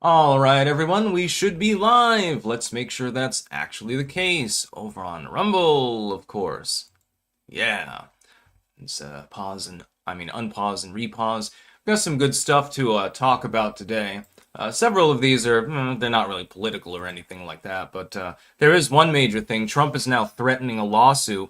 All right, everyone, we should be live. Let's make sure that's actually the case. Over on Rumble, of course. Yeah. Let's unpause and repause. We've got some good stuff to talk about today. Several of these are, they're not really political or anything like that, but there is one major thing. Trump is now threatening a lawsuit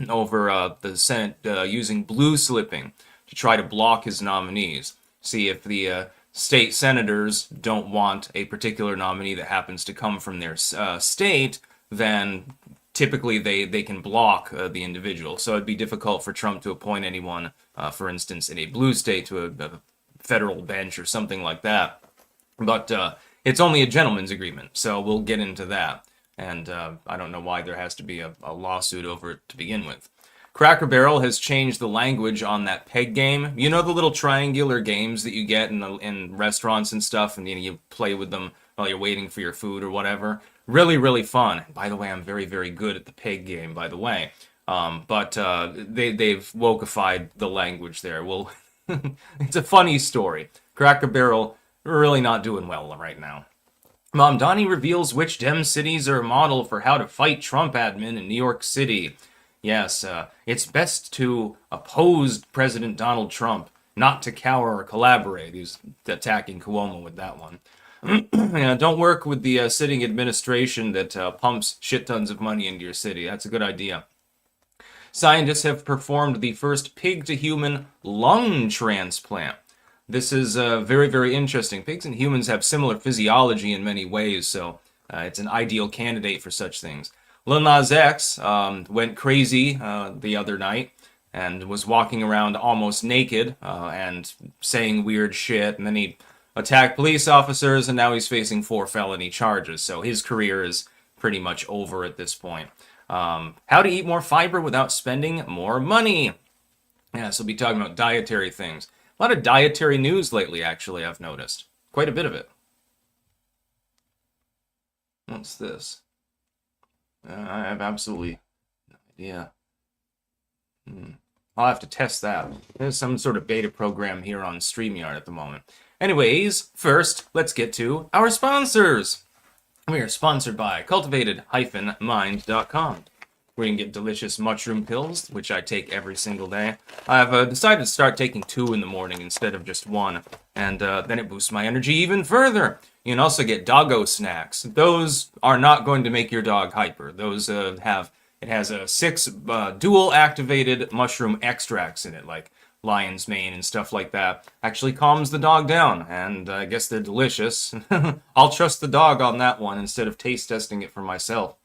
over the Senate using blue slipping to try to block his nominees. See if the state senators don't want a particular nominee that happens to come from their state, then typically they can block the individual. So it'd be difficult for Trump to appoint anyone, for instance, in a blue state to a federal bench or something like that. But it's only a gentleman's agreement, so we'll get into that. And I don't know why there has to be a lawsuit over it to begin with. Cracker Barrel has changed the language on that peg game. You know the little triangular games that you get in restaurants and stuff, and you play with them while you're waiting for your food or whatever. Really, really fun. By the way, I'm very, very good at the peg game, by the way. But they've wokeified the language there. Well, it's a funny story. Cracker Barrel really not doing well right now. Mamdani reveals which Dem cities are a model for how to fight Trump admin in New York City. Yes, it's best to oppose President Donald Trump, not to cower or collaborate. He's attacking Cuomo with that one. Don't work with the sitting administration that pumps shit tons of money into your city. That's a good idea. Scientists have performed the first pig-to-human lung transplant. This is very, very interesting. Pigs and humans have similar physiology in many ways, so it's an ideal candidate for such things. Lil Nas X went crazy the other night and was walking around almost naked and saying weird shit, and then he attacked police officers, and now he's facing 4 felony charges, so his career is pretty much over at this point. How to eat more fiber without spending more money. Yeah, so we'll be talking about dietary things. A lot of dietary news lately, actually, I've noticed. Quite a bit of it. What's this? I have absolutely no idea. I'll have to test that. There's some sort of beta program here on StreamYard at the moment. Anyways, first, let's get to our sponsors. We are sponsored by cultivated-mind.com, where you can get delicious mushroom pills, which I take every single day. I've decided to start taking 2 in the morning instead of just 1, and then it boosts my energy even further. You can also get doggo snacks. Those are not going to make your dog hyper. Those it has 6 dual activated mushroom extracts in it, like lion's mane and stuff like that. Actually calms the dog down, and I guess they're delicious. I'll trust the dog on that one instead of taste testing it for myself.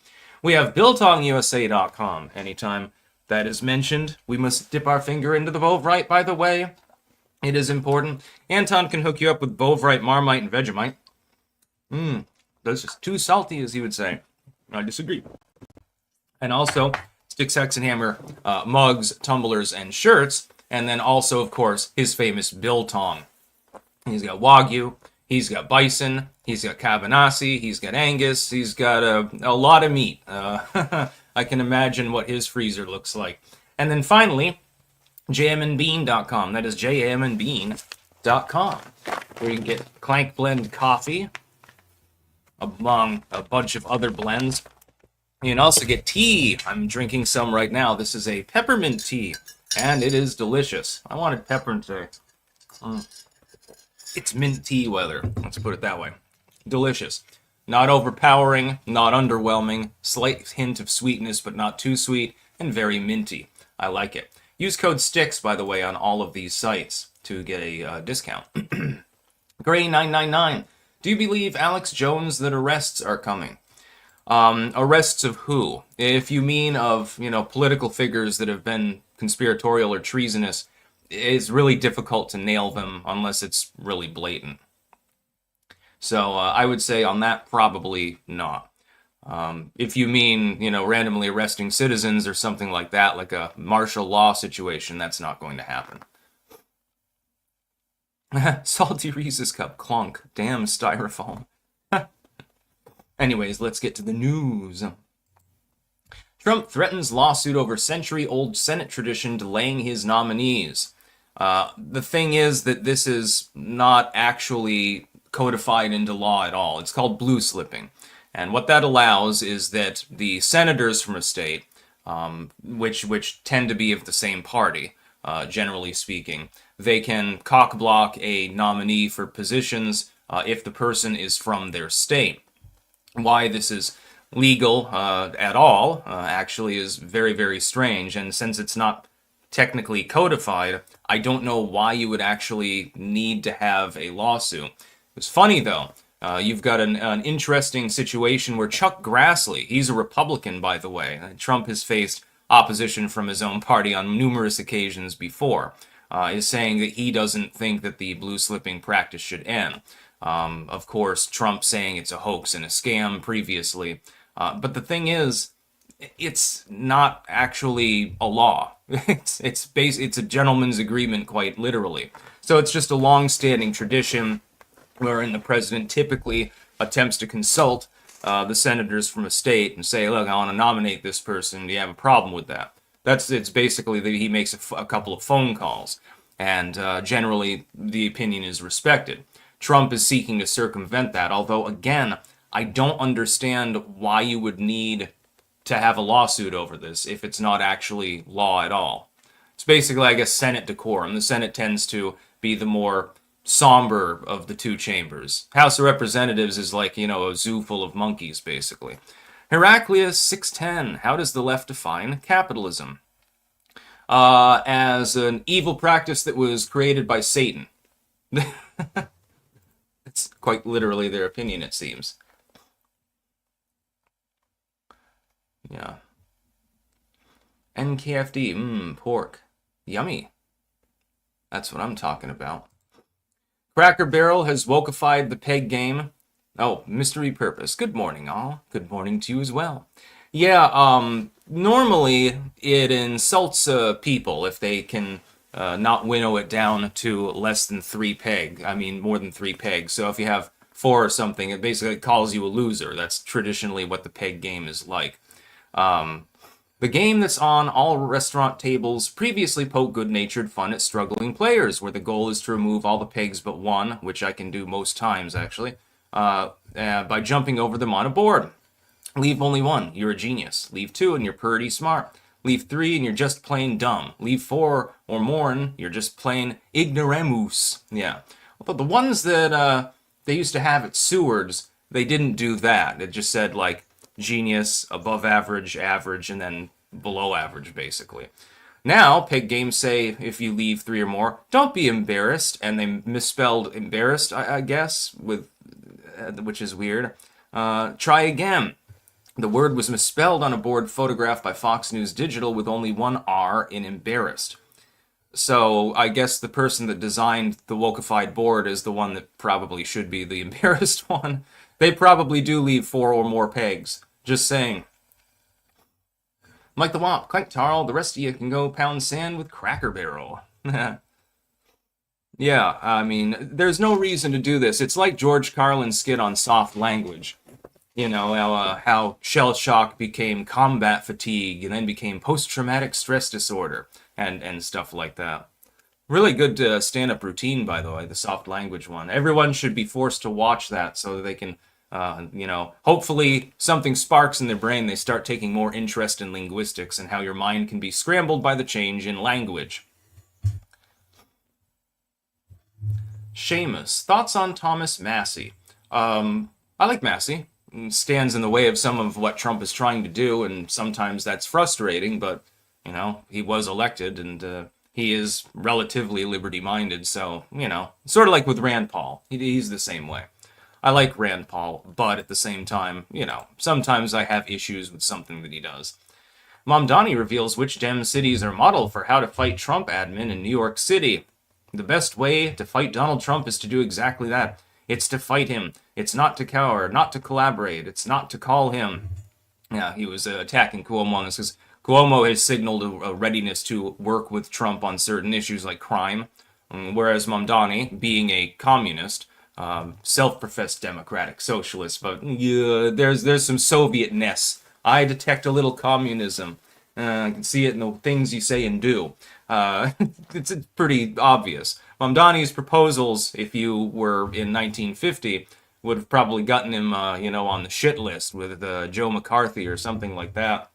We have BiltongUSA.com. Anytime that is mentioned, we must dip our finger into the Bovrite, by the way. It is important. Anton can hook you up with Bovrite, Marmite, and Vegemite. That's just too salty, as he would say. I disagree. And also, Sticks, Hex, and Hammer mugs, tumblers, and shirts. And then also, of course, his famous biltong. He's got Wagyu, he's got bison, he's got Cabanassi, he's got Angus, he's got a lot of meat. I can imagine what his freezer looks like. And then finally, jamandbean.com. That is jamandbean.com, where you can get Clank Blend coffee, among a bunch of other blends. You can also get tea. I'm drinking some right now. This is a peppermint tea, and it is delicious. I wanted peppermint today. It's mint tea weather. Let's put it that way. Delicious. Not overpowering, not underwhelming, slight hint of sweetness, but not too sweet, and very minty. I like it. Use code STICKS, by the way, on all of these sites to get a discount. Gray999. Do you believe, Alex Jones, that arrests are coming? Arrests of who? If you mean of, political figures that have been conspiratorial or treasonous, it's really difficult to nail them unless it's really blatant. So I would say on that, probably not. If you mean, randomly arresting citizens or something like that, like a martial law situation, that's not going to happen. Salty Reese's Cup, clunk, damn styrofoam. Anyways, let's get to the news. Trump threatens lawsuit over century-old Senate tradition delaying his nominees. The thing is that this is not actually codified into law at all. It's called blue slipping. And what that allows is that the senators from a state, which tend to be of the same party, generally speaking, they can cock block a nominee for positions if the person is from their state. Why this is legal at all actually is very, very strange. And since it's not technically codified, I don't know why you would actually need to have a lawsuit. It's funny, though. You've got an interesting situation where Chuck Grassley, he's a Republican, by the way. Trump has faced opposition from his own party on numerous occasions before, is saying that he doesn't think that the blue slipping practice should end. Of course, Trump saying it's a hoax and a scam previously. But the thing is, it's not actually a law. It's a gentleman's agreement, quite literally. So it's just a long-standing tradition wherein the president typically attempts to consult the senators from a state and say, look, I want to nominate this person. Do you have a problem with that? It's basically that he makes a couple of phone calls, and generally the opinion is respected. Trump is seeking to circumvent that, although, again, I don't understand why you would need to have a lawsuit over this if it's not actually law at all. It's basically, I guess, Senate decorum. The Senate tends to be the more somber of the two chambers. House of Representatives is like, a zoo full of monkeys, basically. Heraclius 610. How does the left define capitalism? As an evil practice that was created by Satan. It's quite literally their opinion, it seems. Yeah. NKFD, pork. Yummy. That's what I'm talking about. Cracker Barrel has wokeified the peg game. Oh, mystery purpose. Good morning, all. Good morning to you as well. Yeah, normally it insults people if they can not winnow it down to less than 3 peg. I mean, more than 3 pegs. So if you have 4 or something, it basically calls you a loser. That's traditionally what the peg game is like. The game that's on all restaurant tables previously poked good-natured fun at struggling players, where the goal is to remove all the pegs but 1, which I can do most times, actually, by jumping over them on a board. Leave only 1, you're a genius. Leave 2, and you're pretty smart. Leave 3, and you're just plain dumb. Leave 4 or more, and you're just plain ignoramus. Yeah. But the ones that they used to have at Seward's, they didn't do that. It just said, like, genius, above average, average, and then below average, basically. Now, peg games say if you leave 3 or more, don't be embarrassed, and they misspelled embarrassed, I guess, which is weird. Try again. The word was misspelled on a board photographed by Fox News Digital with only 1 R in embarrassed. So I guess the person that designed the wokeified board is the one that probably should be the embarrassed one. They probably do leave 4 or more pegs. Just saying. Mike the Womp, Clank Tarl, the rest of you can go pound sand with Cracker Barrel. Yeah, I mean, there's no reason to do this. It's like George Carlin's skit on soft language. How shell shock became combat fatigue and then became post-traumatic stress disorder and stuff like that. Really good stand-up routine, by the way, the soft language one. Everyone should be forced to watch that so that they can, hopefully something sparks in their brain. They start taking more interest in linguistics and how your mind can be scrambled by the change in language. Seamus, thoughts on Thomas Massie? I like Massie. Stands in the way of some of what Trump is trying to do, and sometimes that's frustrating, but, he was elected, and he is relatively liberty-minded, so, sort of like with Rand Paul. He's the same way. I like Rand Paul, but at the same time, sometimes I have issues with something that he does. Mamdani reveals which Dem cities are model for how to fight Trump admin in New York City. The best way to fight Donald Trump is to do exactly that. It's to fight him. It's not to cower, not to collaborate. It's not to call him. Yeah, he was attacking Cuomo on this because Cuomo has signaled a readiness to work with Trump on certain issues like crime, whereas Mamdani, being a communist, self-professed democratic socialist, but yeah, there's some Soviet-ness. I detect a little communism. I can see it in the things you say and do. Uh, it's pretty obvious. Mamdani's proposals, if you were in 1950, would have probably gotten him, on the shit list with Joe McCarthy or something like that.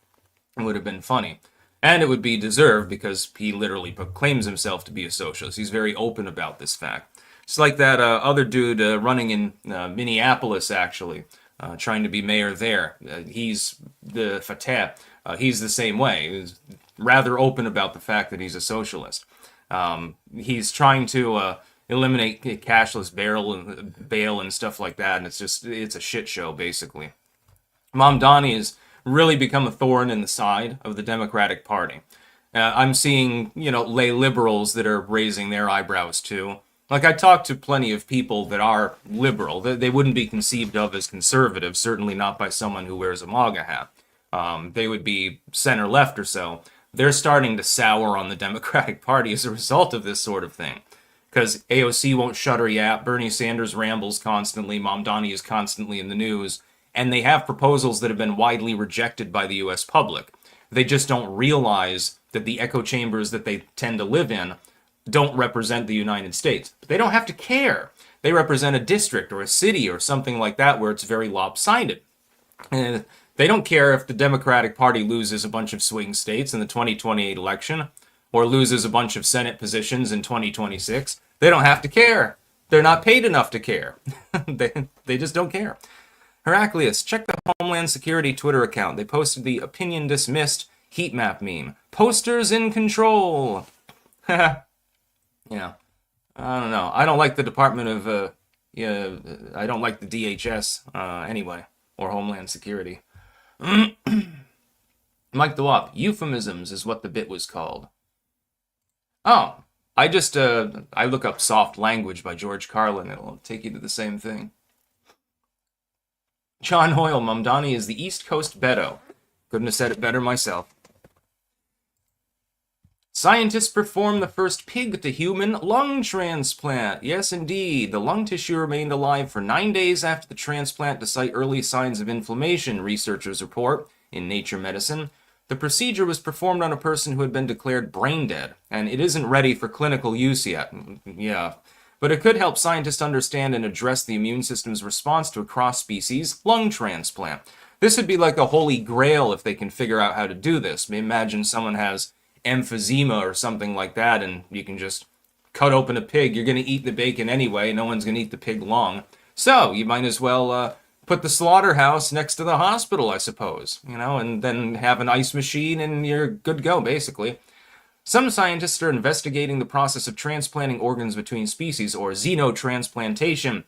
It would have been funny. And it would be deserved because he literally proclaims himself to be a socialist. He's very open about this fact. It's like that other dude running in Minneapolis, actually, trying to be mayor there. He's the Fateh. He's the same way. He's rather open about the fact that he's a socialist. He's trying to eliminate cashless bail and stuff like that, and it's a shit show, basically. Mamdani has really become a thorn in the side of the Democratic Party. I'm seeing, lay liberals that are raising their eyebrows too. Like, I talked to plenty of people that are liberal. They wouldn't be conceived of as conservative, certainly not by someone who wears a MAGA hat. They would be center-left or so. They're starting to sour on the Democratic Party as a result of this sort of thing. Because AOC won't shut her yap, Bernie Sanders rambles constantly, Mamdani is constantly in the news, and they have proposals that have been widely rejected by the U.S. public. They just don't realize that the echo chambers that they tend to live in don't represent the United States. But they don't have to care. They represent a district or a city or something like that where it's very lopsided. And they don't care if the Democratic Party loses a bunch of swing states in the 2028 election or loses a bunch of Senate positions in 2026. They don't have to care. They're not paid enough to care. they just don't care. Heraclius, check the Homeland Security Twitter account. They posted the opinion dismissed heat map meme. Posters in control. Yeah. I don't know. I don't like the Department of, I don't like the DHS, anyway, or Homeland Security. Mike the Wop, euphemisms is what the bit was called. Oh, I look up Soft Language by George Carlin. It'll take you to the same thing. John Hoyle, Mamdani is the East Coast Beto. Couldn't have said it better myself. Scientists performed the first pig-to-human lung transplant. Yes, indeed. The lung tissue remained alive for 9 days after the transplant despite early signs of inflammation, researchers report in Nature Medicine. The procedure was performed on a person who had been declared brain dead, and it isn't ready for clinical use yet. Yeah. But it could help scientists understand and address the immune system's response to a cross-species lung transplant. This would be like a holy grail if they can figure out how to do this. Imagine someone has emphysema or something like that, and you can just cut open a pig. You're going to eat the bacon anyway. No one's going to eat the pig lung. So you might as well put the slaughterhouse next to the hospital, I suppose, and then have an ice machine and you're good to go, basically. Some scientists are investigating the process of transplanting organs between species, or xenotransplantation,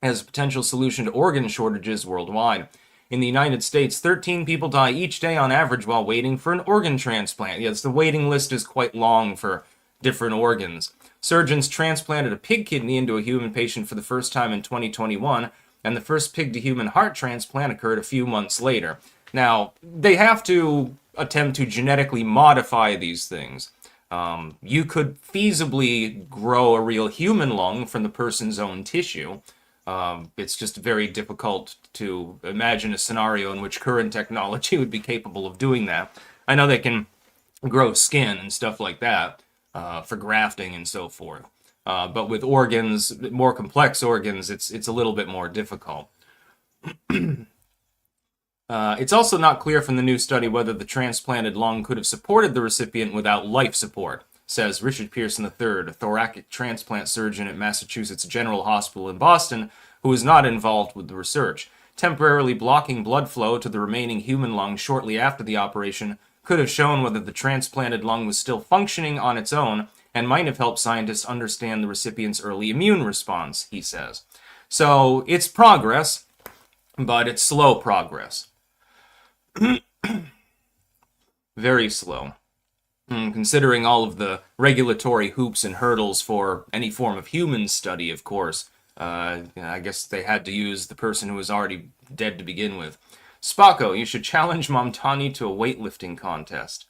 as a potential solution to organ shortages worldwide. In the United States, 13 people die each day on average while waiting for an organ transplant. Yes, the waiting list is quite long for different organs. Surgeons transplanted a pig kidney into a human patient for the first time in 2021, and the first pig-to-human heart transplant occurred a few months later. Now, they have to attempt to genetically modify these things. You could feasibly grow a real human lung from the person's own tissue. It's just very difficult to imagine a scenario in which current technology would be capable of doing that. I know they can grow skin and stuff like that for grafting and so forth. But with organs, more complex organs, it's a little bit more difficult. It's also not clear from the new study whether the transplanted lung could have supported the recipient without life support, says Richard Pearson III, a thoracic transplant surgeon at Massachusetts General Hospital in Boston, who is not involved with the research. Temporarily blocking blood flow to the remaining human lung shortly after the operation could have shown whether the transplanted lung was still functioning on its own and might have helped scientists understand the recipient's early immune response, he says. So it's progress, but it's slow progress. Very slow. Considering all of the regulatory hoops and hurdles for any form of human study, of course, I guess they had to use the person who was already dead to begin with. Spacco, you should challenge Mamdani to a weightlifting contest.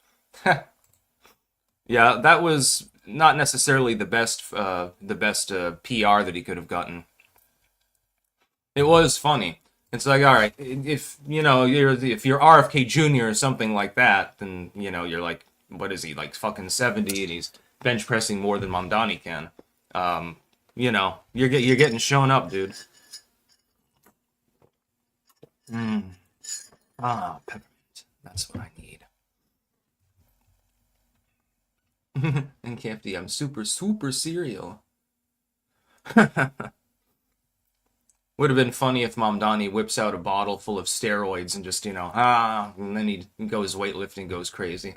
Yeah, that was not necessarily the best PR that he could have gotten. It was funny. It's like, all right, if you know if you're RFK Jr. or something like that, then you're like, what is he, like fucking 70, and he's bench pressing more than Mamdani can. Um, you're getting shown up, dude. Mm. Ah, peppermint. That's what I need. And KFD, I'm super super cereal. Would have been funny if Mamdani whips out a bottle full of steroids and just, and then he goes weightlifting, goes crazy.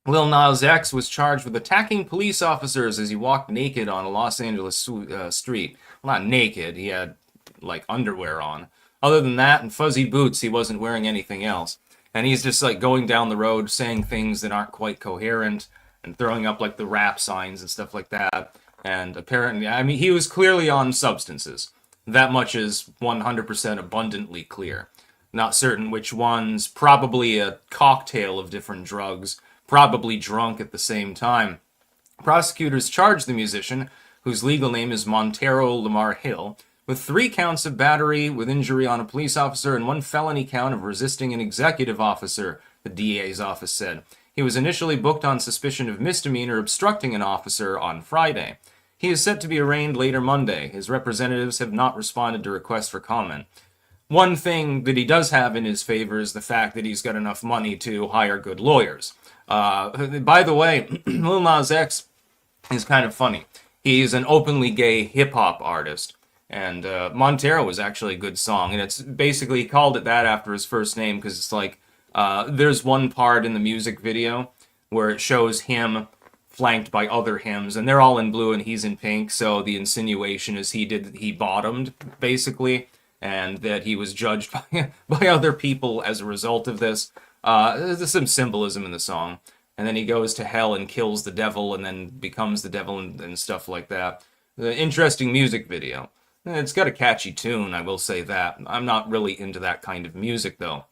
Lil Nas X was charged with attacking police officers as he walked naked on a Los Angeles street. Well, not naked, he had, like, underwear on. Other than that, and fuzzy boots, he wasn't wearing anything else. And he's just, like, going down the road saying things that aren't quite coherent and throwing up, like, the rap signs and stuff like that. And apparently, I mean, he was clearly on substances. That much is 100% abundantly clear. Not certain which ones, probably a cocktail of different drugs, probably drunk at the same time. Prosecutors charged the musician, whose legal name is Montero Lamar Hill, with 3 counts of battery with injury on a police officer and 1 felony count of resisting an executive officer, the DA's office said. He was initially booked on suspicion of misdemeanor obstructing an officer on Friday. He is set to be arraigned later Monday. His representatives have not responded to requests for comment. One thing that he does have in his favor is the fact that he's got enough money to hire good lawyers. By the way, Lil Nas X is kind of funny. He's an openly gay hip-hop artist. And Montero was actually a good song. And it's basically, he called it that after his first name because it's like, there's one part in the music video where it shows him flanked by other hymns, and they're all in blue and he's in pink, so the insinuation is he bottomed, basically, and that he was judged by other people as a result of this. There's some symbolism in the song. And then he goes to hell and kills the devil and then becomes the devil and stuff like that. Interesting music video. It's got a catchy tune, I will say that. I'm not really into that kind of music, though.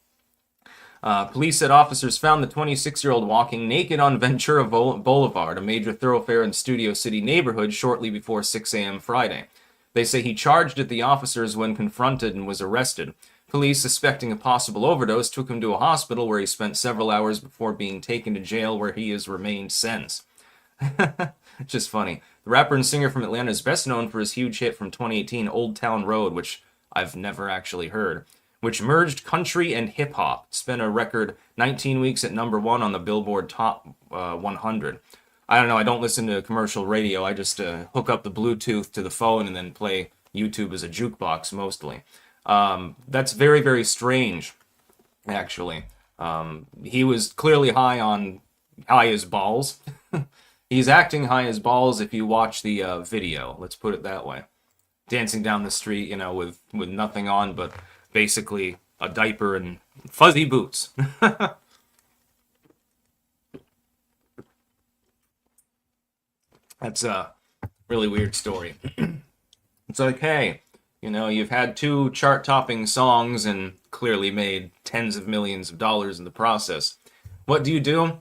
Police said officers found the 26-year-old walking naked on Ventura Boulevard, a major thoroughfare in Studio City neighborhood, shortly before 6 a.m. Friday. They say he charged at the officers when confronted and was arrested. Police, suspecting a possible overdose, took him to a hospital where he spent several hours before being taken to jail, where he has remained since. Just funny. The rapper and singer from Atlanta is best known for his huge hit from 2018, Old Town Road, which I've never actually heard, which merged country and hip-hop. Spent a record 19 weeks at #1 on the Billboard Top 100. I don't know, I don't listen to commercial radio. I just hook up the Bluetooth to the phone and then play YouTube as a jukebox, mostly. That's very, very strange, actually. He was clearly high as balls. He's acting high as balls if you watch the video, let's put it that way. Dancing down the street, with nothing on but basically a diaper and fuzzy boots. That's a really weird story. It's like, hey, you've had 2 chart-topping songs and clearly made tens of millions of dollars in the process. What do?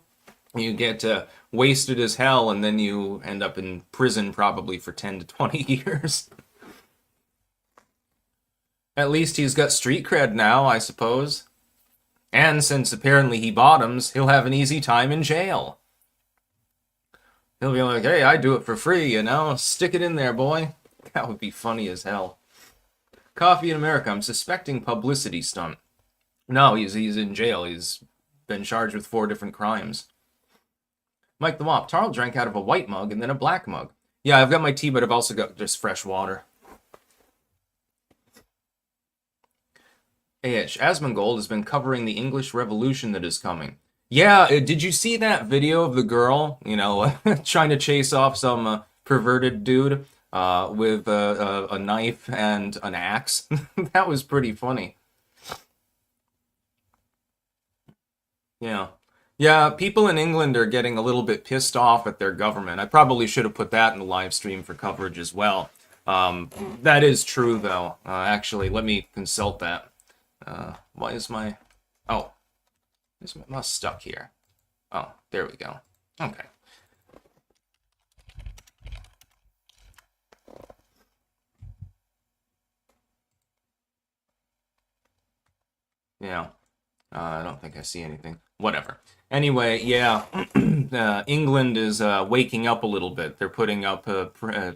You get wasted as hell, and then you end up in prison probably for 10 to 20 years. At least he's got street cred now, I suppose. And since apparently he bottoms, he'll have an easy time in jail. He'll be like, hey, I do it for free, Stick it in there, boy. That would be funny as hell. Coffee in America, I'm suspecting publicity stunt. No, he's in jail. He's been charged with 4 different crimes. Mike the Mop, Tarl drank out of a white mug and then a black mug. Yeah, I've got my tea, but I've also got just fresh water. AH, Asmongold has been covering the English Revolution that is coming. Yeah, did you see that video of the girl, trying to chase off some perverted dude with a knife and an axe? That was pretty funny. Yeah. Yeah, people in England are getting a little bit pissed off at their government. I probably should have put that in the live stream for coverage as well. That is true, though. Actually, let me consult that. Why is my... Oh. Is my mouse stuck here? Oh, there we go. Okay. Yeah. I don't think I see anything. Whatever. Anyway, yeah, England is waking up a little bit. They're putting up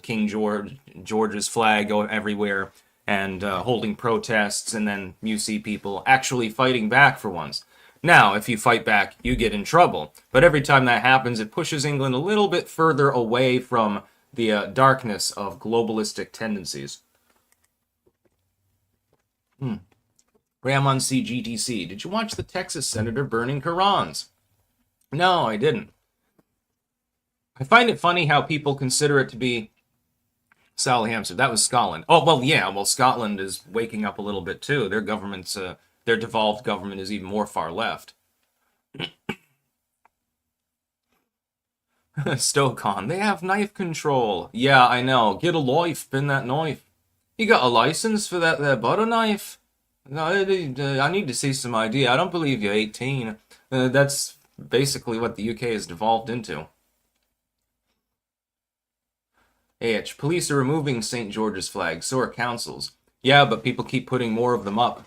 King George's flag everywhere and holding protests, and then you see people actually fighting back for once. Now, if you fight back, you get in trouble. But every time that happens, it pushes England a little bit further away from the darkness of globalistic tendencies. Graham on CGTC. Did you watch the Texas senator burning Qurans? No, I didn't. I find it funny how people consider it to be Sally Hampshire. That was Scotland. Oh, well, yeah. Well, Scotland is waking up a little bit too. Their government's, their devolved government is even more far left. Stokon, they have knife control. Yeah, I know. Get a life, bin that knife. You got a license for that there butter knife? No, I need to see some ID. I don't believe you're 18. That's basically what the UK has devolved into. Police are removing St. George's flag, so are councils. Yeah, but people keep putting more of them up.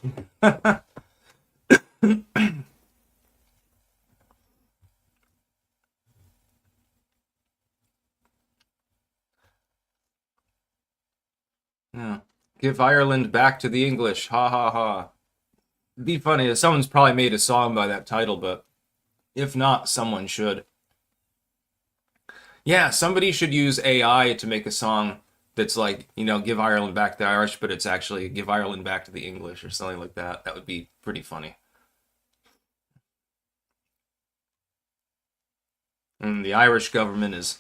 Yeah. Give Ireland back to the English. Ha ha ha. It'd be funny. Someone's probably made a song by that title, but if not, someone should. Yeah, somebody should use AI to make a song that's like, give Ireland back to the Irish, but it's actually give Ireland back to the English or something like that. That would be pretty funny. And the Irish government is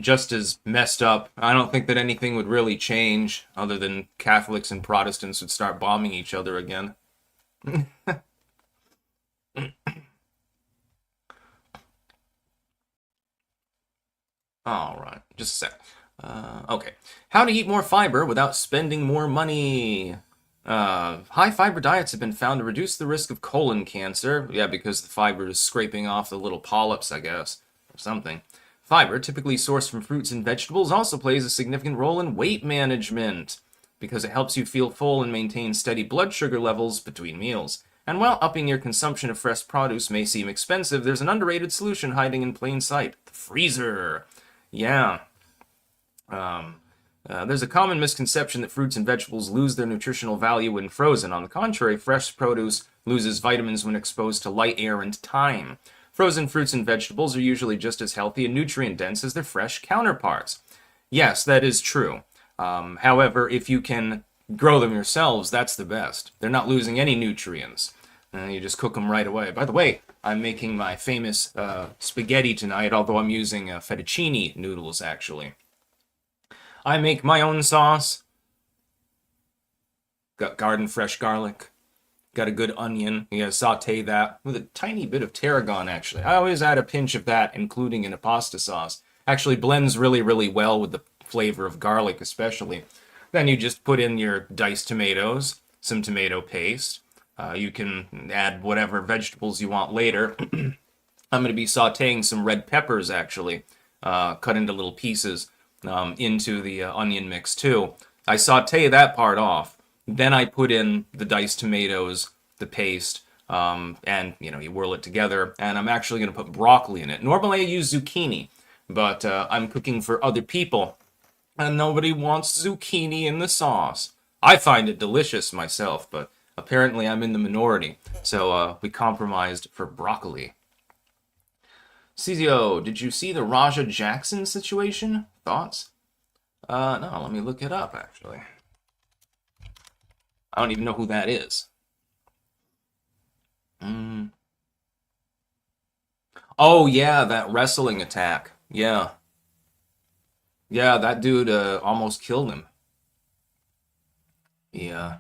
just as messed up. I don't think that anything would really change other than Catholics and Protestants would start bombing each other again. All right, just a sec. Okay. How to eat more fiber without spending more money. High fiber diets have been found to reduce the risk of colon cancer. Yeah, because the fiber is scraping off the little polyps, I guess, or something. Fiber, typically sourced from fruits and vegetables, also plays a significant role in weight management because it helps you feel full and maintain steady blood sugar levels between meals. And while upping your consumption of fresh produce may seem expensive, there's an underrated solution hiding in plain sight: the freezer. Yeah. There's a common misconception that fruits and vegetables lose their nutritional value when frozen. On the contrary, fresh produce loses vitamins when exposed to light, air, and time. Frozen fruits and vegetables are usually just as healthy and nutrient dense as their fresh counterparts. Yes, that is true. However, if you can grow them yourselves, that's the best. They're not losing any nutrients. You just cook them right away. By the way, I'm making my famous spaghetti tonight, although I'm using fettuccine noodles, actually. I make my own sauce. Got garden fresh garlic. Got a good onion. You gotta saute that with a tiny bit of tarragon, actually. I always add a pinch of that, including in a pasta sauce. Actually blends really, really well with the flavor of garlic, especially. Then you just put in your diced tomatoes, some tomato paste. You can add whatever vegetables you want later. I'm going to be sauteing some red peppers, actually, cut into little pieces into the onion mix, too. I saute that part off. Then I put in the diced tomatoes, the paste, and, you whirl it together. And I'm actually going to put broccoli in it. Normally I use zucchini, but I'm cooking for other people, and nobody wants zucchini in the sauce. I find it delicious myself, but apparently I'm in the minority, so we compromised for broccoli. CZO, did you see the Raja Jackson situation? Thoughts? No, let me look it up, actually. I don't even know who that is. Oh, yeah, that wrestling attack. Yeah. Yeah, that dude almost killed him. Yeah.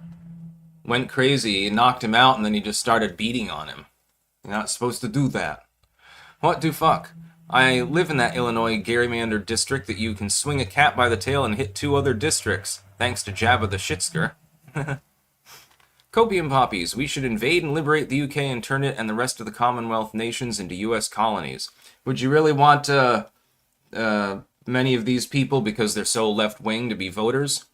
Went crazy, he knocked him out, and then he just started beating on him. You're not supposed to do that. What do fuck? I live in that Illinois gerrymander district that you can swing a cat by the tail and hit two other districts, thanks to Jabba the Shitsker. Copium poppies. We should invade and liberate the UK and turn it and the rest of the Commonwealth nations into US colonies. Would you really want many of these people, because they're so left-wing, to be voters?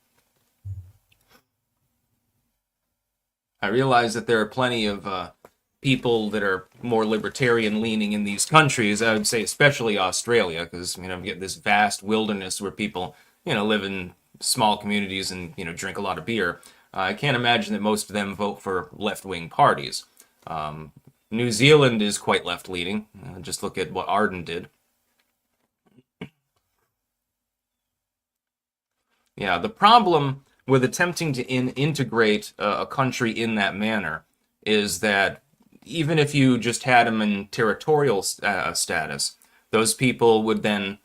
I realize that there are plenty of people that are more libertarian leaning in these countries. I would say especially Australia, because you get this vast wilderness where people live in small communities and drink a lot of beer. I can't imagine that most of them vote for left-wing parties. New Zealand is quite left-leaning. Just look at what Arden did. Yeah, the problem with attempting to integrate a country in that manner is that even if you just had them in territorial status, those people would then,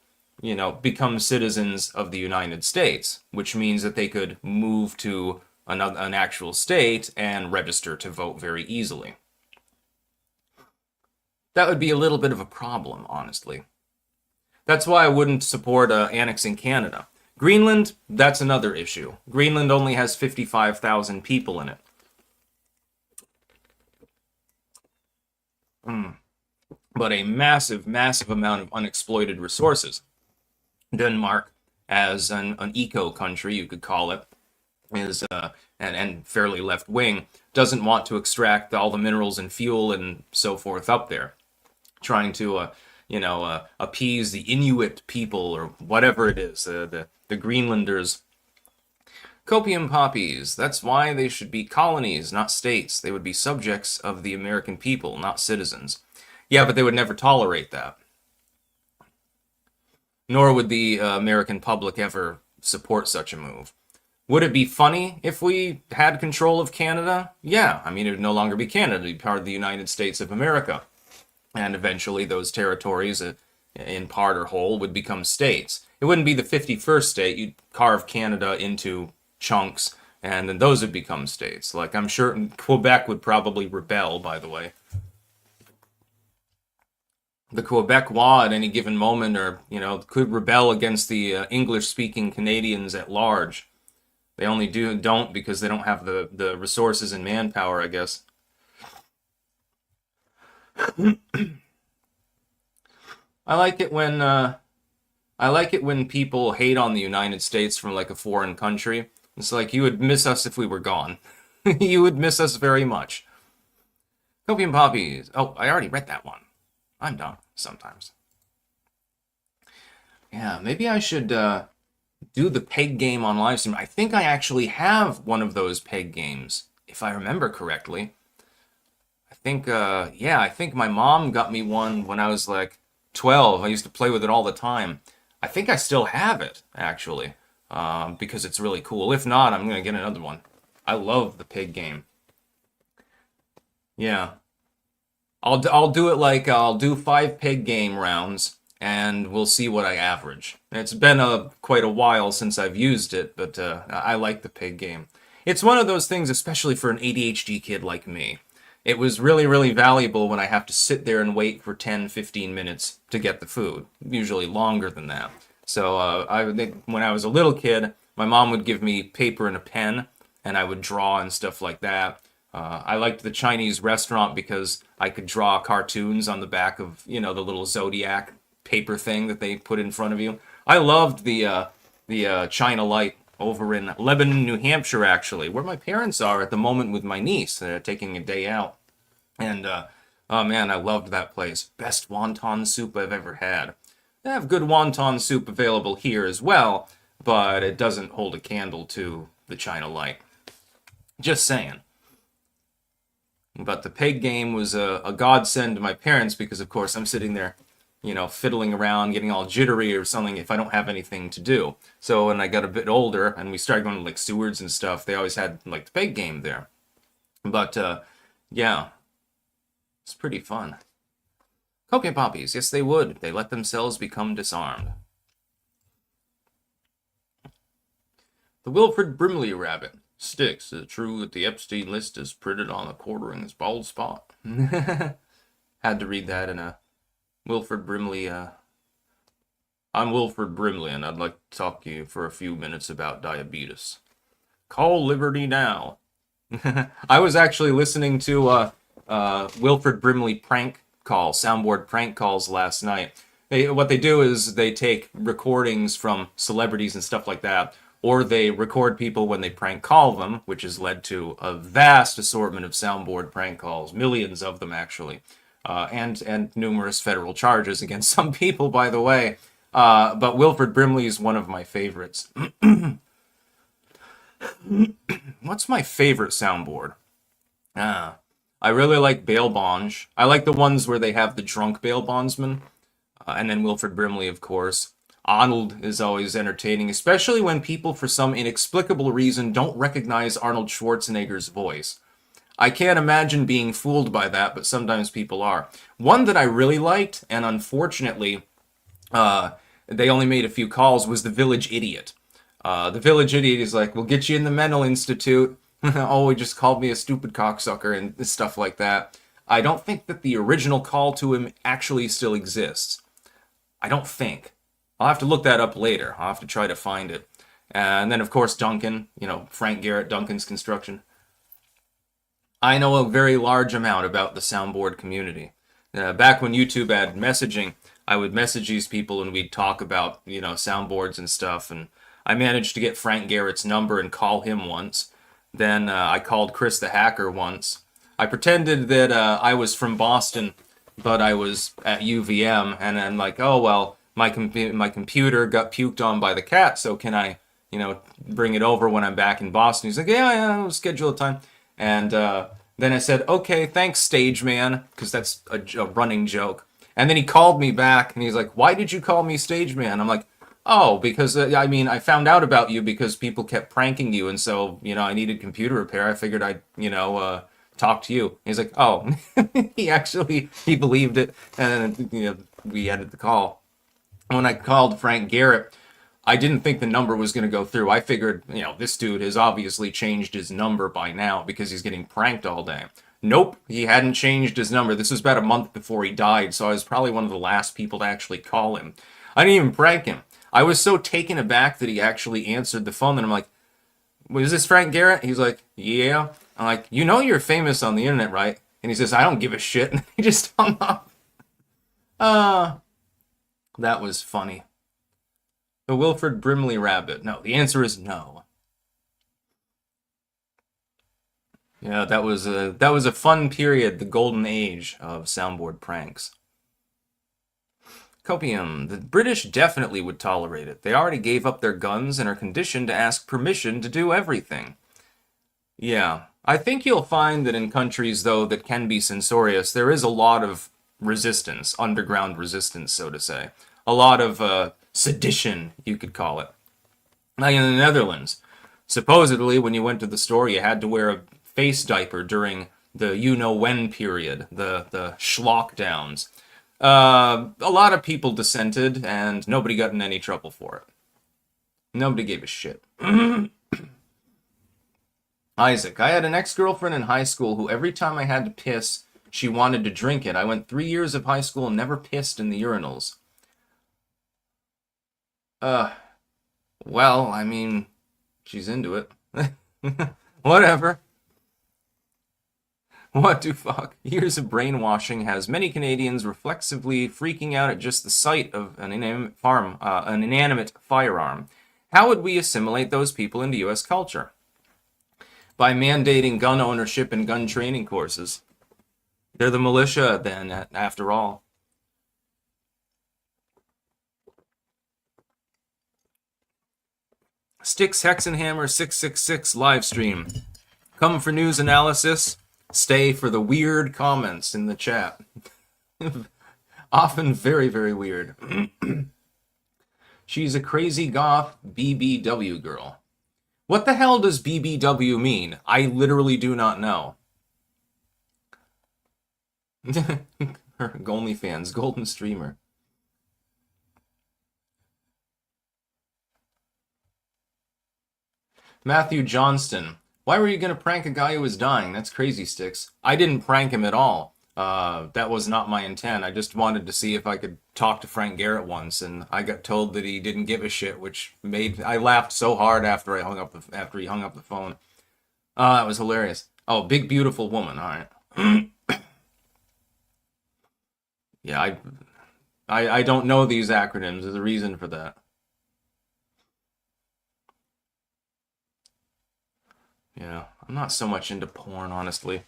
become citizens of the United States, which means that they could move to an actual state and register to vote very easily. That would be a little bit of a problem, honestly. That's why I wouldn't support annexing Canada. Greenland, that's another issue. Greenland only has 55,000 people in it. But a massive, massive amount of unexploited resources. Denmark, as an eco country, you could call it, is and fairly left wing, doesn't want to extract all the minerals and fuel and so forth up there, trying to appease the Inuit people or whatever it is, the Greenlanders. Copium poppies. That's why they should be colonies, not states. They would be subjects of the American people, not citizens. Yeah, but they would never tolerate that. Nor would the American public ever support such a move. Would it be funny if we had control of Canada? Yeah, I mean, it would no longer be Canada. It would be part of the United States of America. And eventually those territories, in part or whole, would become states. It wouldn't be the 51st state. You'd carve Canada into chunks, and then those would become states. Like, I'm sure Quebec would probably rebel, by the way. The Quebecois at any given moment could rebel against the English-speaking Canadians at large. They only don't because they don't have the resources and manpower, I guess. I like it when people hate on the United States from like a foreign country. It's like you would miss us if we were gone. You would miss us very much. Copium poppies. Oh, I already read that one. I'm dumb sometimes. Yeah, maybe I should do the peg game on livestream. I think I actually have one of those peg games, if I remember correctly. I think my mom got me one when I was like 12. I used to play with it all the time. I think I still have it, actually, because it's really cool. If not, I'm going to get another one. I love the pig game. Yeah. I'll do it like, I'll do 5 pig game rounds, and we'll see what I average. It's been quite a while since I've used it, but I like the pig game. It's one of those things, especially for an ADHD kid like me. It was really, really valuable when I have to sit there and wait for 10, 15 minutes to get the food, usually longer than that. So when I was a little kid, my mom would give me paper and a pen, and I would draw and stuff like that. I liked the Chinese restaurant because I could draw cartoons on the back of, the little Zodiac paper thing that they put in front of you. I loved the China Light over in Lebanon, New Hampshire, actually, where my parents are at the moment with my niece. They're taking a day out. And, oh man, I loved that place. Best wonton soup I've ever had. They have good wonton soup available here as well, but it doesn't hold a candle to the China Light. Just saying. But the peg game was a godsend to my parents because, of course, I'm sitting there, fiddling around, getting all jittery or something if I don't have anything to do. So when I got a bit older and we started going to, like, Seward's and stuff, they always had, like, the peg game there. But, yeah, it's pretty fun. Copium poppies, yes, they would. They let themselves become disarmed. The Wilfred Brimley rabbit. Sticks, is it true that the Epstein list is printed on a quarter in his bald spot? Had to read that in a Wilfred Brimley. I'm Wilfred Brimley, and I'd like to talk to you for a few minutes about diabetes. Call Liberty now. I was actually listening to Wilfred Brimley soundboard prank calls last night. What they do is they take recordings from celebrities and stuff like that, or they record people when they prank call them, which has led to a vast assortment of soundboard prank calls, millions of them actually, and numerous federal charges against some people, by the way. But Wilford Brimley is one of my favorites. What's my favorite soundboard? Ah, I really like bail bonds. I like the ones where they have the drunk bail bondsman, and then Wilford Brimley, of course. Arnold is always entertaining, especially when people, for some inexplicable reason, don't recognize Arnold Schwarzenegger's voice. I can't imagine being fooled by that, but sometimes people are. One that I really liked, and unfortunately, they only made a few calls, was the Village Idiot. The Village Idiot is like, we'll get you in the mental institute. Oh, he just called me a stupid cocksucker and stuff like that. I don't think that the original call to him actually still exists. I don't think. I'll have to look that up later. I'll have to try to find it. And then, of course, Duncan, Frank Garrett, Duncan's Construction. I know a very large amount about the soundboard community. Back when YouTube had messaging, I would message these people and we'd talk about, soundboards and stuff. And I managed to get Frank Garrett's number and call him once. Then I called Chris the Hacker once. I pretended that I was from Boston, but I was at UVM, and I'm like, oh, well, my computer got puked on by the cat, so can I, bring it over when I'm back in Boston? He's like, yeah, we'll schedule a time. And then I said, okay, thanks, stage man, because that's a running joke. And then he called me back, and he's like, why did you call me stage man? I'm like, oh, because, I found out about you because people kept pranking you, and so, I needed computer repair. I figured I'd, talk to you. And he's like, oh. he believed it, and then, we ended the call. When I called Frank Garrett, I didn't think the number was going to go through. I figured, this dude has obviously changed his number by now because he's getting pranked all day. Nope, he hadn't changed his number. This was about a month before he died, so I was probably one of the last people to actually call him. I didn't even prank him. I was so taken aback that he actually answered the phone that I'm like, was this Frank Garrett? He's like, yeah. I'm like, you're famous on the internet, right? And he says, I don't give a shit. And he just hung up. That was funny. The Wilford Brimley rabbit. No, the answer is no. Yeah, that was a fun period, the golden age of soundboard pranks. Copium. The British definitely would tolerate it. They already gave up their guns and are conditioned to ask permission to do everything. Yeah. I think you'll find that in countries, though, that can be censorious, there is a lot of resistance, underground resistance, so to say. A lot of sedition, you could call it. Like in the Netherlands, supposedly when you went to the store, you had to wear a face diaper during the you-know-when period, the schlockdowns. A lot of people dissented, and nobody got in any trouble for it. Nobody gave a shit. Isaac, I had an ex-girlfriend in high school who every time I had to piss, she wanted to drink it. I went 3 years of high school and never pissed in the urinals. Well, she's into it. Whatever. What the fuck? Years of brainwashing has many Canadians reflexively freaking out at just the sight of an inanimate firearm. How would we assimilate those people into U.S. culture? By mandating gun ownership and gun training courses. They're the militia, then, after all. Styx Hexenhammer 666 live stream. Come for news analysis. Stay for the weird comments in the chat. Often very, very weird. She's a crazy goth BBW girl. What the hell does BBW mean? I literally do not know. Her OnlyFans, golden streamer. Matthew Johnston. Why were you going to prank a guy who was dying? That's crazy, Sticks. I didn't prank him at all. That was not my intent. I just wanted to see if I could talk to Frank Garrett once, and I got told that he didn't give a shit, which made I laughed so hard after he hung up the phone. That was hilarious. Oh, big beautiful woman. All right. Yeah, I don't know these acronyms. There's a reason for that. Yeah, I'm not so much into porn, honestly.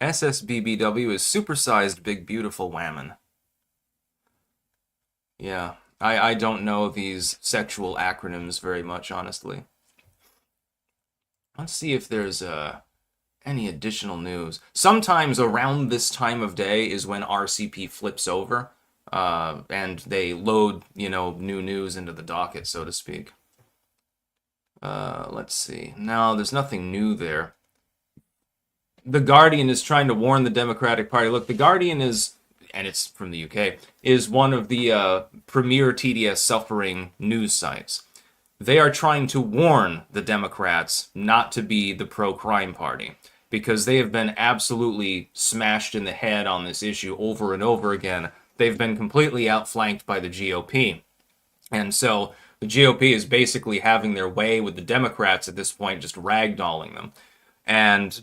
SSBBW is supersized big beautiful whammon. Yeah, I don't know these sexual acronyms very much, honestly. Let's see if there's any additional news. Sometimes around this time of day is when RCP flips over, and they load, new news into the docket, so to speak. Let's see. No, there's nothing new there. The Guardian is trying to warn the Democratic Party. Look, the Guardian is, and it's from the UK, is one of the premier TDS suffering news sites. They are trying to warn the Democrats not to be the pro-crime party because they have been absolutely smashed in the head on this issue over and over again. They've been completely outflanked by the GOP. And so the GOP is basically having their way with the Democrats at this point, just ragdolling them. And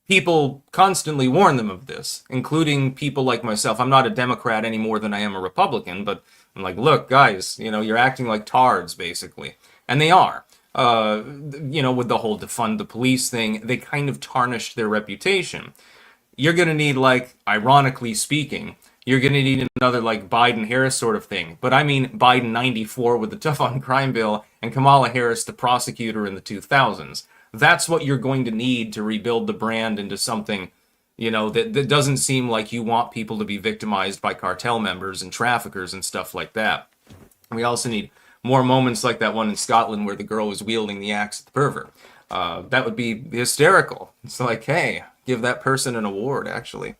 people constantly warn them of this, including people like myself. I'm not a Democrat any more than I am a Republican, but I'm like, look, guys, you're acting like tards, basically. And they are. With the whole defund the police thing, they kind of tarnished their reputation. You're going to need, like, ironically speaking, you're going to need another, like, Biden Harris sort of thing. But I mean Biden 94 with the tough on crime bill and Kamala Harris, the prosecutor in the 2000s. That's what you're going to need to rebuild the brand into something, that doesn't seem like you want people to be victimized by cartel members and traffickers and stuff like that. We also need more moments like that one in Scotland where the girl was wielding the axe at the pervert. That would be hysterical. It's like, hey, give that person an award, actually.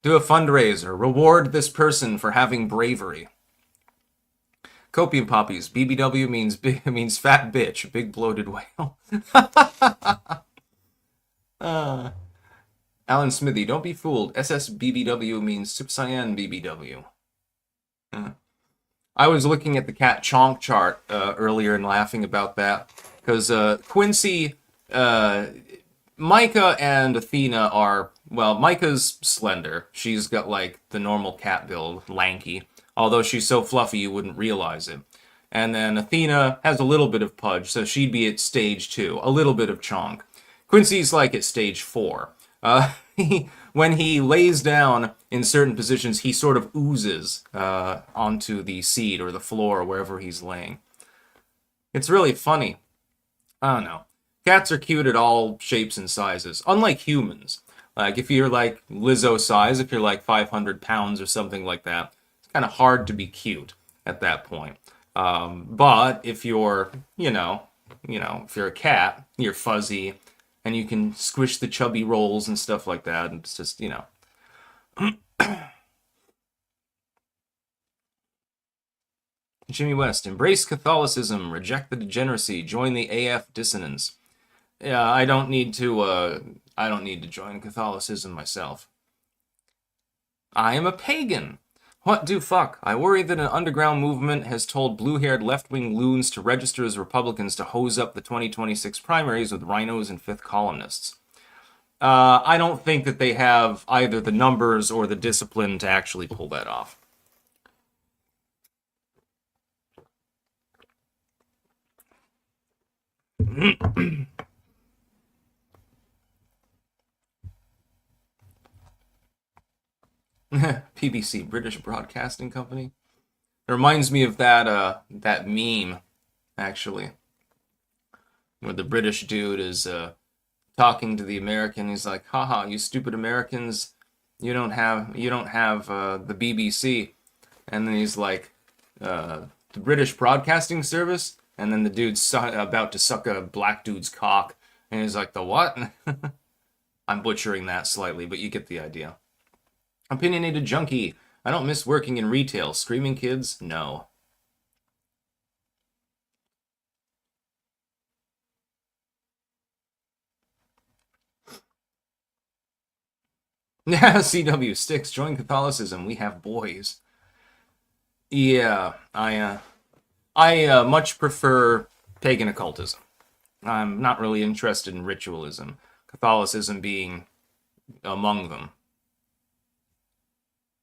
Do a fundraiser. Reward this person for having bravery. Copium poppies. BBW means fat bitch, big bloated whale. Alan Smithy, don't be fooled. SSBBW means Super Saiyan BBW. I was looking at the cat chonk chart earlier and laughing about that because Quincy, Micah and Athena are, well, Micah's slender. She's got like the normal cat build, lanky, although she's so fluffy you wouldn't realize it. And then Athena has a little bit of pudge, so she'd be at stage 2, a little bit of chonk. Quincy's like at stage 4. When he lays down in certain positions, he sort of oozes onto the seat or the floor, wherever he's laying. It's really funny. I don't know. Cats are cute at all shapes and sizes, unlike humans. Like, if you're like Lizzo size, if you're like 500 pounds or something like that, it's kind of hard to be cute at that point. But if you're, if you're a cat, you're fuzzy, and you can squish the chubby rolls and stuff like that. And it's just, Jimmy West, embrace Catholicism, reject the degeneracy, join the AF dissonance. Yeah, I don't need to join Catholicism myself. I am a pagan. What do fuck? I worry that an underground movement has told blue-haired left-wing loons to register as Republicans to hose up the 2026 primaries with rhinos and fifth columnists. I don't think that they have either the numbers or the discipline to actually pull that off. PBC, British Broadcasting Company. It reminds me of that meme, actually, where the British dude is talking to the American. He's like, haha, you stupid Americans, you don't have the BBC. And then he's like, the British Broadcasting Service? And then the dude's about to suck a black dude's cock. And he's like, the what? I'm butchering that slightly, but you get the idea. Opinionated junkie. I don't miss working in retail. Screaming kids? No. Yeah, CW sticks. Join Catholicism. We have boys. Yeah, I much prefer pagan occultism. I'm not really interested in ritualism. Catholicism being among them.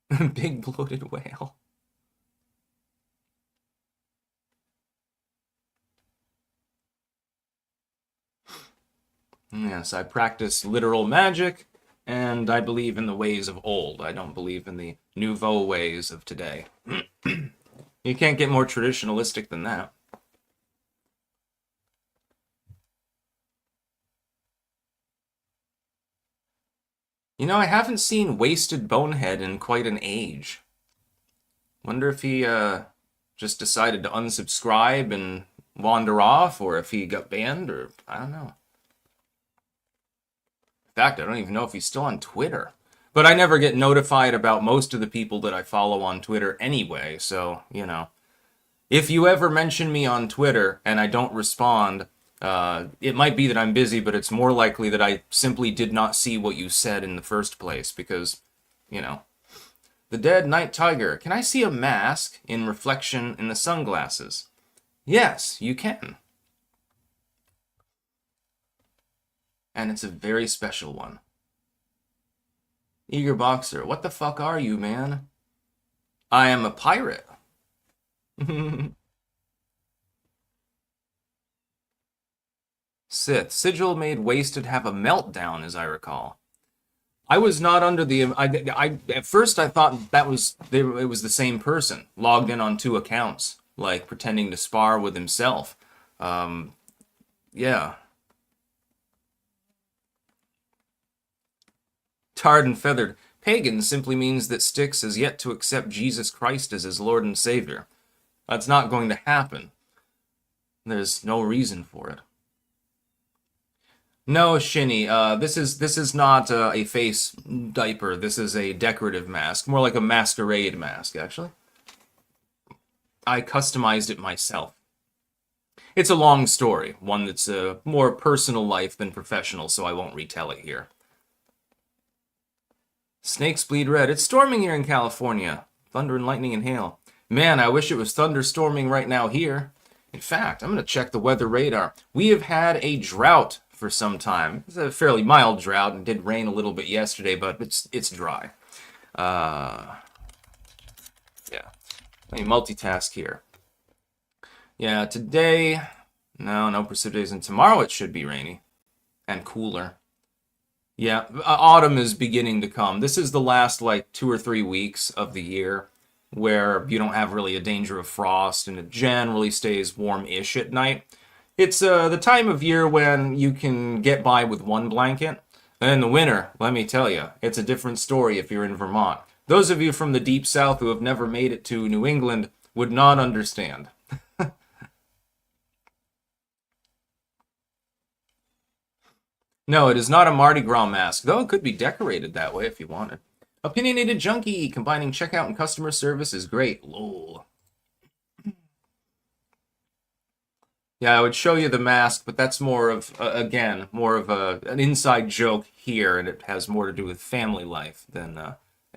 Big bloated whale. Yes, I practice literal magic, and I believe in the ways of old. I don't believe in the nouveau ways of today. You can't get more traditionalistic than that. You know, I haven't seen Wasted Bonehead in quite an age. Wonder if he just decided to unsubscribe and wander off, or if he got banned, or I don't know. In fact, I don't even know if he's still on Twitter. But I never get notified about most of the people that I follow on Twitter anyway, so, you know. If you ever mention me on Twitter and I don't respond, it might be that I'm busy, but it's more likely that I simply did not see what you said in the first place, because, you know. The Dead Night Tiger. Can I see a mask in reflection in the sunglasses? Yes, you can. And it's a very special one. Eager Boxer. What the fuck are you, man? I am a pirate. Sith. Sigil made Wasted have a meltdown, as I recall. I was not under the... at first I thought it was the same person, logged in on 2 accounts, like pretending to spar with himself. Yeah. Tarred and feathered. Pagan simply means that Styx has yet to accept Jesus Christ as his Lord and Savior. That's not going to happen. There's no reason for it. No, Shinny, this is not a face diaper. This is a decorative mask. More like a masquerade mask, actually. I customized it myself. It's a long story, one that's more personal life than professional, so I won't retell it here. Snakes bleed red. It's storming here in California. Thunder and lightning and hail. Man, I wish it was thunderstorming right now here. In fact, I'm going to check the weather radar. We have had a drought for some time. It's a fairly mild drought, and did rain a little bit yesterday, but it's dry. Yeah. Let me multitask here. Yeah, today... No precipitation. Tomorrow it should be rainy. And cooler. Yeah, autumn is beginning to come. This is the last, like, 2 or 3 weeks of the year where you don't have really a danger of frost, and it generally stays warm-ish at night. It's the time of year when you can get by with 1 blanket. And in the winter, let me tell you, it's a different story if you're in Vermont. Those of you from the deep south who have never made it to New England would not understand. No, it is not a Mardi Gras mask, though it could be decorated that way if you wanted. Opinionated Junkie, combining checkout and customer service is great. Lol. Yeah, I would show you the mask, but that's more of, again, more of an inside joke here, and it has more to do with family life than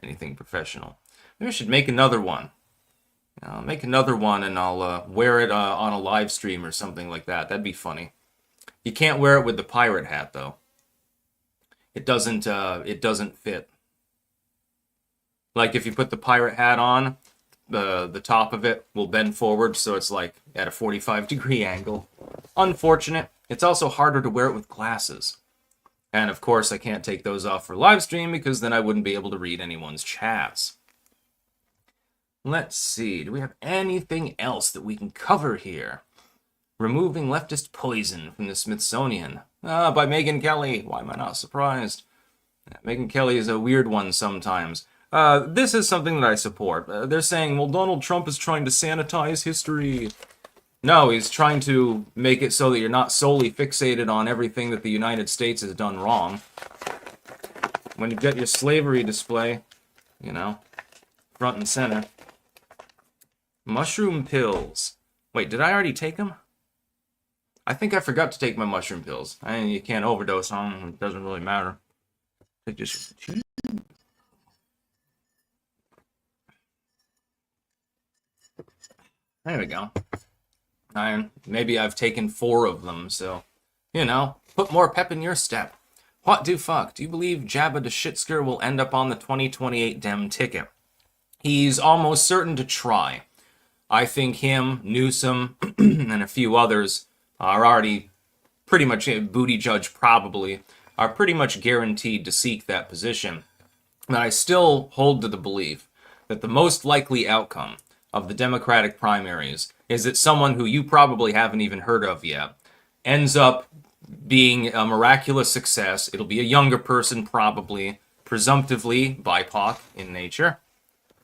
anything professional. Maybe I should make another one. I'll make another one, and I'll wear it on a live stream or something like that. That'd be funny. You can't wear it with the pirate hat, though. It doesn't fit. Like, if you put the pirate hat on, the top of it will bend forward, so it's like at a 45-degree angle. Unfortunate. It's also harder to wear it with glasses. And of course, I can't take those off for live stream because then I wouldn't be able to read anyone's chats. Let's see, do we have anything else that we can cover here? Removing leftist poison from the Smithsonian. By Megyn Kelly. Why am I not surprised? Megyn Kelly is a weird one sometimes. This is something that I support. They're saying, well, Donald Trump is trying to sanitize history. No, he's trying to make it so that you're not solely fixated on everything that the United States has done wrong. When you get your slavery display, you know, front and center. Mushroom pills. Wait, did I already take them? I think I forgot to take my mushroom pills. You can't overdose on them. It doesn't really matter. Take just... There we go. Maybe I've taken 4 of them, so, you know, put more pep in your step. What do fuck? Do you believe Jabba the Shitsker will end up on the 2028 Dem ticket? He's almost certain to try. I think him, Newsom, and a few others are already pretty much, Booty Judge probably, are pretty much guaranteed to seek that position. But I still hold to the belief that the most likely outcome of the Democratic primaries is that someone who you probably haven't even heard of yet ends up being a miraculous success. It'll be a younger person, probably, presumptively BIPOC in nature,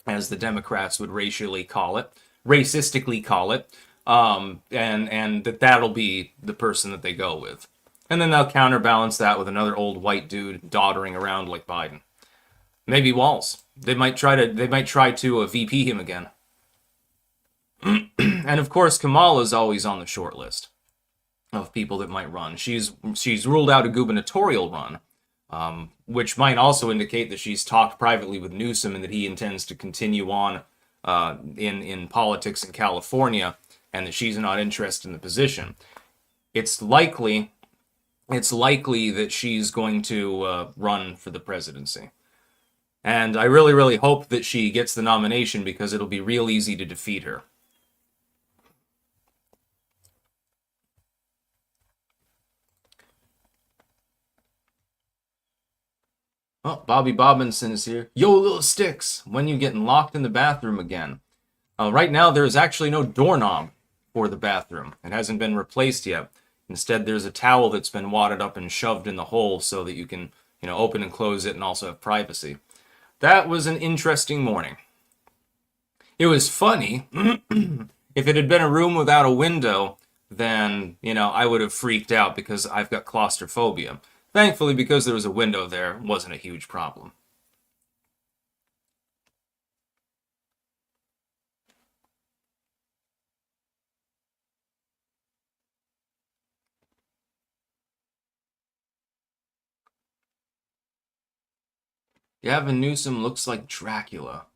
as the Democrats would racially call it, racistically call it, and that'll be the person that they go with. And then they'll counterbalance that with another old white dude doddering around like Biden. Maybe Walz. They might try to VP him again. And of course, Kamala's always on the short list of people that might run. She's ruled out a gubernatorial run, which might also indicate that she's talked privately with Newsom and that he intends to continue on in politics in California, and that she's not interested in the position. It's likely that she's going to run for the presidency. And I really, really hope that she gets the nomination because it'll be real easy to defeat her. Oh, Bobby Bobbinson is here. Yo, little sticks, when you getting locked in the bathroom again? Right now, there is actually no doorknob for the bathroom. It hasn't been replaced yet. Instead, there's a towel that's been wadded up and shoved in the hole so that you can, open and close it and also have privacy. That was an interesting morning. It was funny. If it had been a room without a window, then, I would have freaked out because I've got claustrophobia. Thankfully, because there was a window there, it wasn't a huge problem. Gavin Newsom looks like Dracula.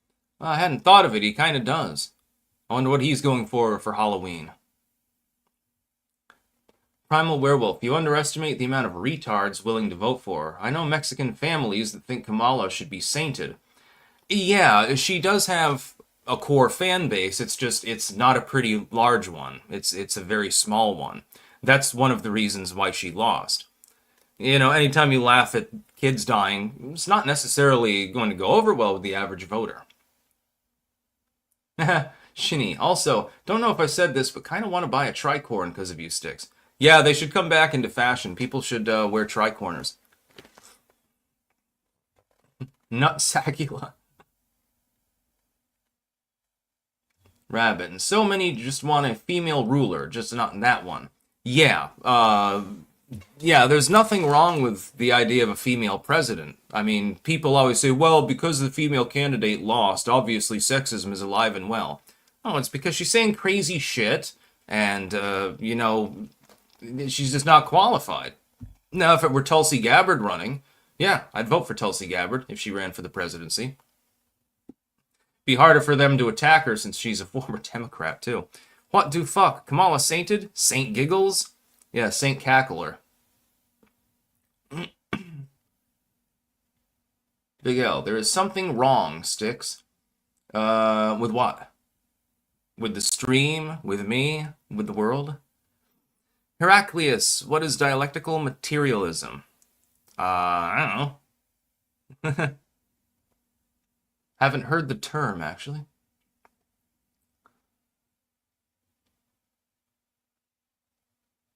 Well, I hadn't thought of it. He kind of does. I wonder what he's going for Halloween. Primal Werewolf, you underestimate the amount of retards willing to vote for her. I know Mexican families that think Kamala should be sainted. Yeah, she does have a core fan base. It's not a pretty large one. It's a very small one. That's one of the reasons why she lost. Anytime you laugh at kids dying, it's not necessarily going to go over well with the average voter. Shinny, also, don't know if I said this, but kind of want to buy a tricorn because of you sticks. Yeah, they should come back into fashion. People should wear tricorners. Nutsacula. Rabbit. And so many just want a female ruler, just not that one. Yeah, there's nothing wrong with the idea of a female president. I mean, people always say, well, because the female candidate lost, obviously sexism is alive and well. Oh, it's because she's saying crazy shit, and, she's just not qualified. Now, if it were Tulsi Gabbard running, yeah, I'd vote for Tulsi Gabbard if she ran for the presidency. Be harder for them to attack her since she's a former Democrat, too. What do fuck? Kamala sainted? Saint Giggles? Yeah, Saint Cackler. Big L, there is something wrong, Sticks. With what? With the stream? With me? With the world? Heraclius, what is dialectical materialism? I don't know. Haven't heard the term, actually.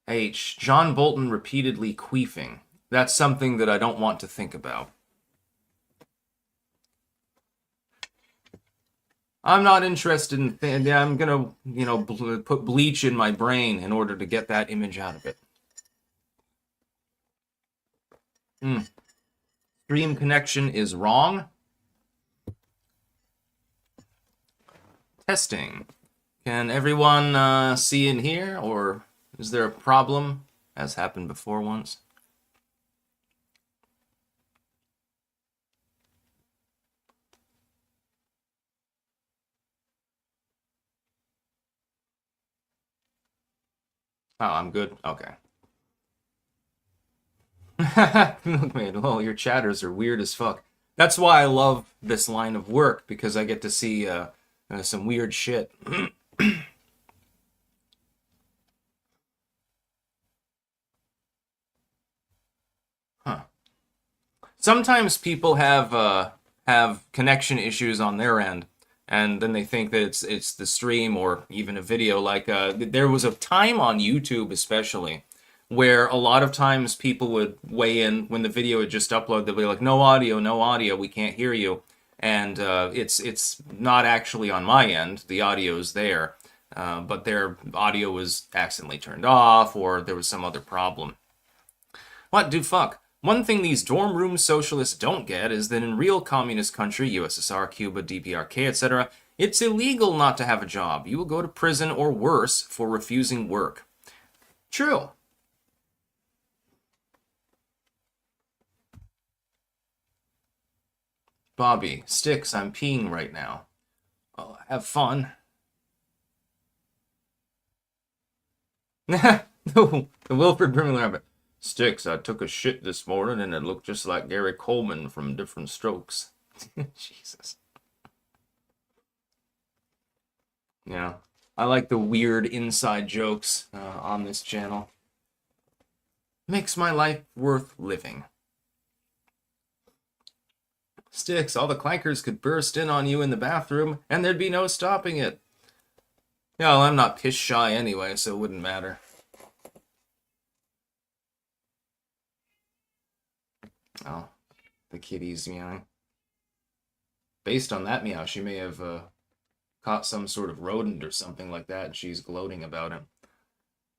H. John Bolton repeatedly queefing. That's something that I don't want to think about. I'm not interested in... I'm gonna, put bleach in my brain in order to get that image out of it. Stream connection is wrong. Testing. Can everyone see in here, or is there a problem, as happened before once? Oh, I'm good? Okay. Look, man, well, your chatters are weird as fuck. That's why I love this line of work, because I get to see some weird shit. Huh. Sometimes people have connection issues on their end, and then they think that it's the stream or even a video. Like there was a time on YouTube, especially, where a lot of times people would weigh in when the video had just uploaded. They'll be like, "No audio, no audio, we can't hear you," and it's not actually on my end. The audio is there, but their audio was accidentally turned off, or there was some other problem. What do fuck? One thing these dorm room socialists don't get is that in real communist country, USSR, Cuba, DPRK, etc., it's illegal not to have a job. You will go to prison or worse for refusing work. True. Bobby, Sticks, I'm peeing right now. Oh, have fun. the, the Wilfred Brimley Rabbit. Sticks, I took a shit this morning and it looked just like Gary Coleman from Different Strokes. Jesus. Yeah. I like the weird inside jokes on this channel. Makes my life worth living. Sticks, all the clankers could burst in on you in the bathroom and there'd be no stopping it. Yeah, well, I'm not piss shy anyway, so it wouldn't matter. Oh, the kitty's meowing. Based on that meow, she may have caught some sort of rodent or something like that, and she's gloating about it.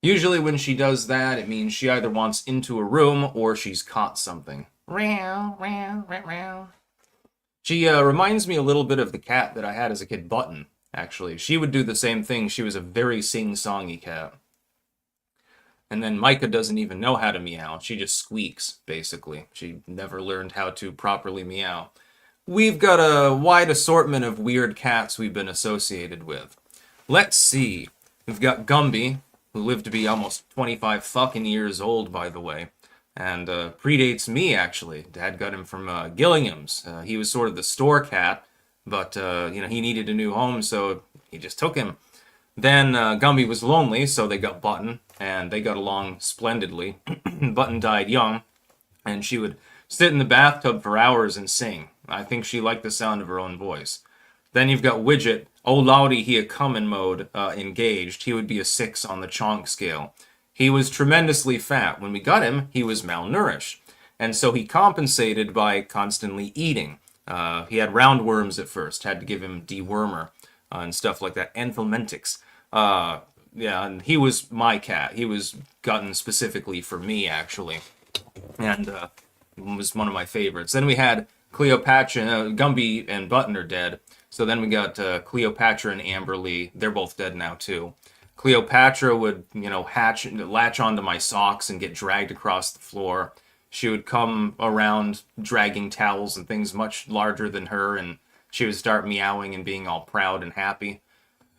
Usually when she does that, it means she either wants into a room or she's caught something. She reminds me a little bit of the cat that I had as a kid, Button, actually. She would do the same thing. She was a very sing-songy cat. And then Micah doesn't even know how to meow. She just squeaks, basically. She never learned how to properly meow. We've got a wide assortment of weird cats we've been associated with. Let's see. We've got Gumby, who lived to be almost 25 fucking years old, by the way. And predates me, actually. Dad got him from Gillingham's. He was sort of the store cat, but, he needed a new home, so he just took him. Then Gumby was lonely, so they got Button, and they got along splendidly. Button died young, and she would sit in the bathtub for hours and sing. I think she liked the sound of her own voice. Then you've got Widget. Oh lordy, he a comin' mode engaged. He would be a 6 on the chonk scale. He was tremendously fat. When we got him, he was malnourished. And so he compensated by constantly eating. He had roundworms at first, had to give him dewormer and stuff like that. Anthelmintics. Yeah, and he was my cat. He was gotten specifically for me, actually. And was one of my favorites. Then we had Cleopatra, Gumby and Button are dead. So then we got Cleopatra and Amberly. They're both dead now, too. Cleopatra would, latch onto my socks and get dragged across the floor. She would come around dragging towels and things much larger than her, and she would start meowing and being all proud and happy.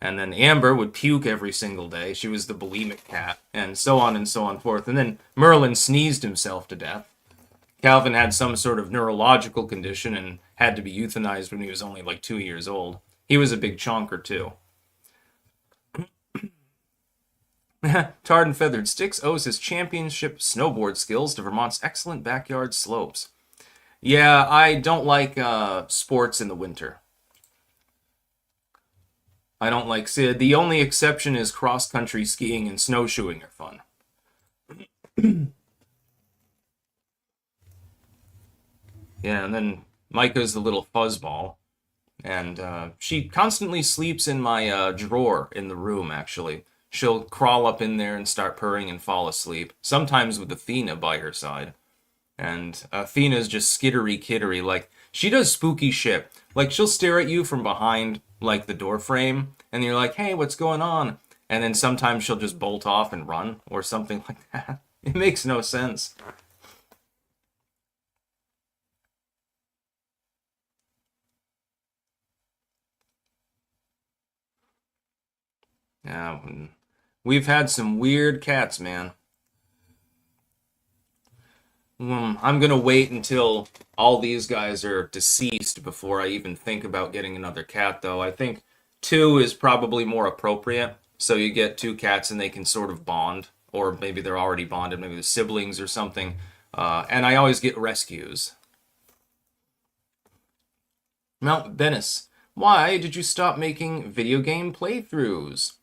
And then Amber would puke every single day. She was the bulimic cat, and so on forth. And then Merlin sneezed himself to death. Calvin had some sort of neurological condition and had to be euthanized when he was only like 2 years old. He was a big chonker, too. Tarred and Feathered Sticks owes his championship snowboard skills to Vermont's excellent backyard slopes. Yeah, I don't like sports in the winter. I don't like Sid. The only exception is cross-country skiing and snowshoeing are fun. Yeah, and then Micah's the little fuzzball. And she constantly sleeps in my drawer in the room, actually. She'll crawl up in there and start purring and fall asleep, sometimes with Athena by her side. And Athena's just skittery kittery, like, she does spooky shit. Like, she'll stare at you from behind, like, the door frame, and you're like, hey, what's going on? And then sometimes she'll just bolt off and run, or something like that. It makes no sense. Yeah, we've had some weird cats, man. I'm gonna wait until all these guys are deceased before I even think about getting another cat, though. I think two is probably more appropriate. So you get two cats and they can sort of bond, or maybe they're already bonded, maybe they're siblings or something. And I always get rescues. Mount Venice. Why did you stop making video game playthroughs?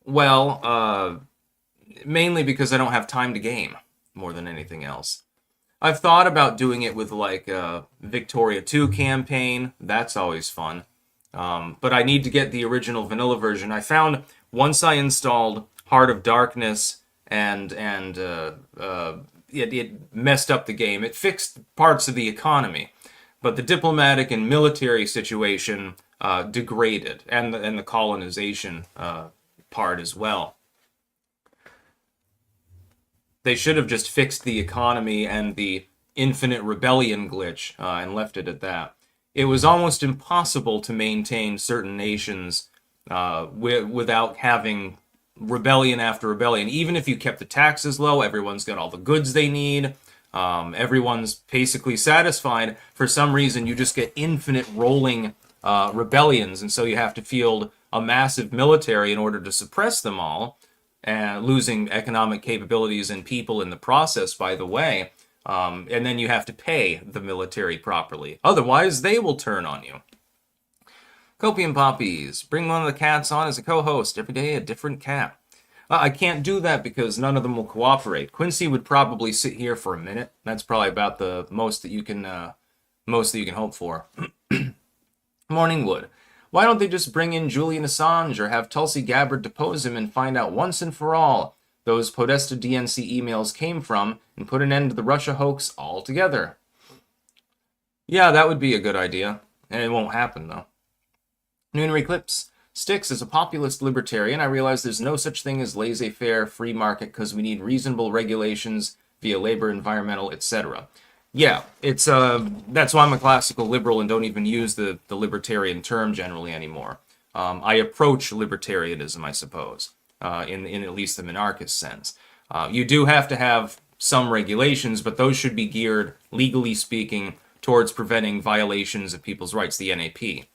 Well, mainly because I don't have time to game more than anything else. I've thought about doing it with like a Victoria 2 campaign. That's always fun. But I need to get the original vanilla version. I found once I installed Heart of Darkness and it messed up the game. It fixed parts of the economy, but the diplomatic and military situation degraded, and the colonization part as well. They should have just fixed the economy and the infinite rebellion glitch and left it at that. It was almost impossible to maintain certain nations without having rebellion after rebellion. Even if you kept the taxes low, everyone's got all the goods they need. Everyone's basically satisfied. For some reason, you just get infinite rolling rebellions, and so you have to field a massive military in order to suppress them all, and losing economic capabilities and people in the process, by the way. And then you have to pay the military properly. Otherwise, they will turn on you. Copium Poppies. Bring one of the cats on as a co-host. Every day, a different cat. I can't do that because none of them will cooperate. Quincy would probably sit here for a minute. That's probably about the most that you can hope for. Morningwood. Why don't they just bring in Julian Assange or have Tulsi Gabbard depose him and find out once and for all those Podesta DNC emails came from and put an end to the Russia hoax altogether? Yeah, that would be a good idea. And it won't happen, though. Lunar Eclipse. Styx, as a populist libertarian, I realize there's no such thing as laissez-faire free market because we need reasonable regulations via labor, environmental, etc. Yeah, it's that's why I'm a classical liberal and don't even use the libertarian term generally anymore. I approach libertarianism, I suppose, in at least the monarchist sense. You do have to have some regulations, but those should be geared, legally speaking, towards preventing violations of people's rights, the NAP.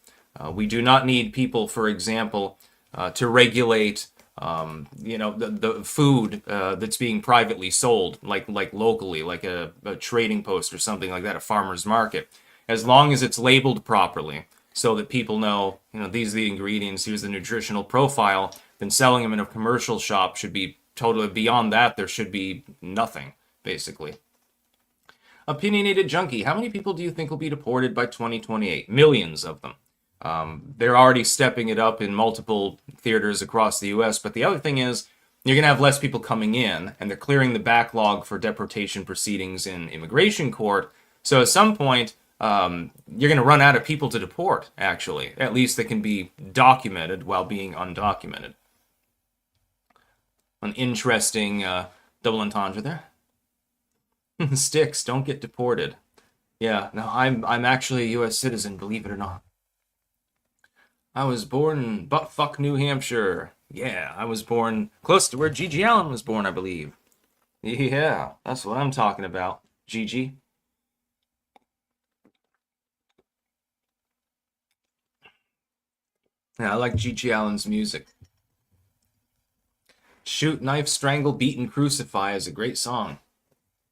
We do not need people, for example, to regulate, the food that's being privately sold, like locally, like a trading post or something like that, a farmer's market. As long as it's labeled properly, so that people know, these are the ingredients, here's the nutritional profile, then selling them in a commercial shop should be totally beyond that. There should be nothing, basically. Opinionated Junkie. How many people do you think will be deported by 2028? Millions of them. They're already stepping it up in multiple theaters across the U.S., but the other thing is you're going to have less people coming in, and they're clearing the backlog for deportation proceedings in immigration court. So at some point, you're going to run out of people to deport, actually. At least they can be documented while being undocumented. An interesting double entendre there. Sticks, don't get deported. Yeah, no, I'm actually a U.S. citizen, believe it or not. I was born in buttfuck New Hampshire. Yeah, I was born close to where Gigi Allen was born, I believe. Yeah, that's what I'm talking about. Gigi. Yeah, I like Gigi Allen's music. Shoot, Knife, Strangle, Beat, and Crucify is a great song.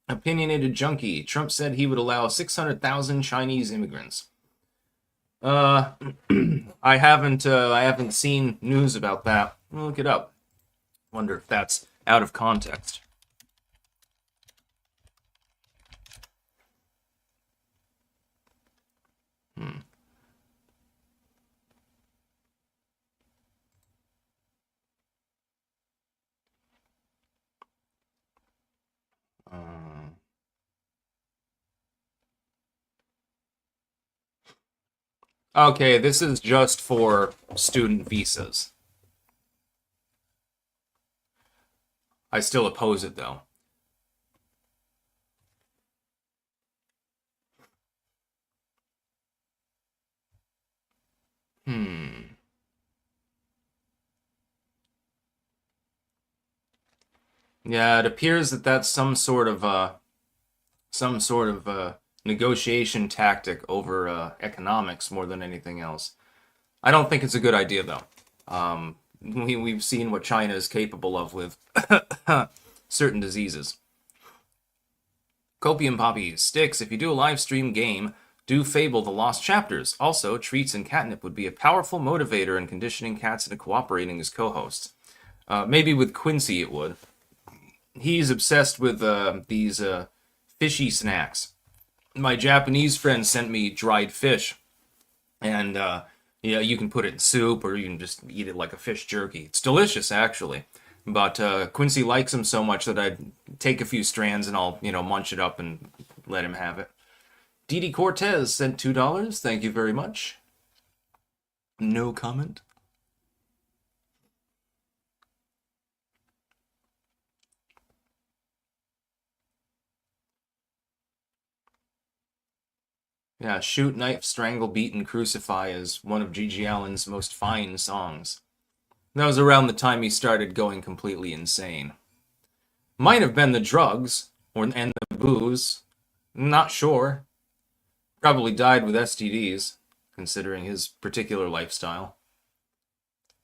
Opinionated Junkie. Trump said he would allow 600,000 Chinese immigrants. Uh, I haven't seen news about that. I'll look it up. Wonder if that's out of context. Hmm. Uh, okay, this is just for student visas. I still oppose it though. Hmm. Yeah, it appears that that's some sort of some sort of negotiation tactic over economics more than anything else. I don't think it's a good idea, though. We've seen what China is capable of with certain diseases. Copium Poppy Sticks, if you do a live stream game, do Fable the Lost Chapters. Also, treats and catnip would be a powerful motivator in conditioning cats into cooperating as co-hosts. Maybe with Quincy it would. He's obsessed with these fishy snacks. My Japanese friend sent me dried fish, and yeah, you can put it in soup or you can just eat it like a fish jerky. It's delicious, actually. But Quincy likes them so much that I'd take a few strands and I'll, munch it up and let him have it. Didi Cortez sent $2. Thank you very much. No comment. Yeah, Shoot, Knife, Strangle, Beat, and Crucify is one of G.G. Allen's most fine songs. That was around the time he started going completely insane. Might have been the drugs, and the booze. Not sure. Probably died with STDs, considering his particular lifestyle.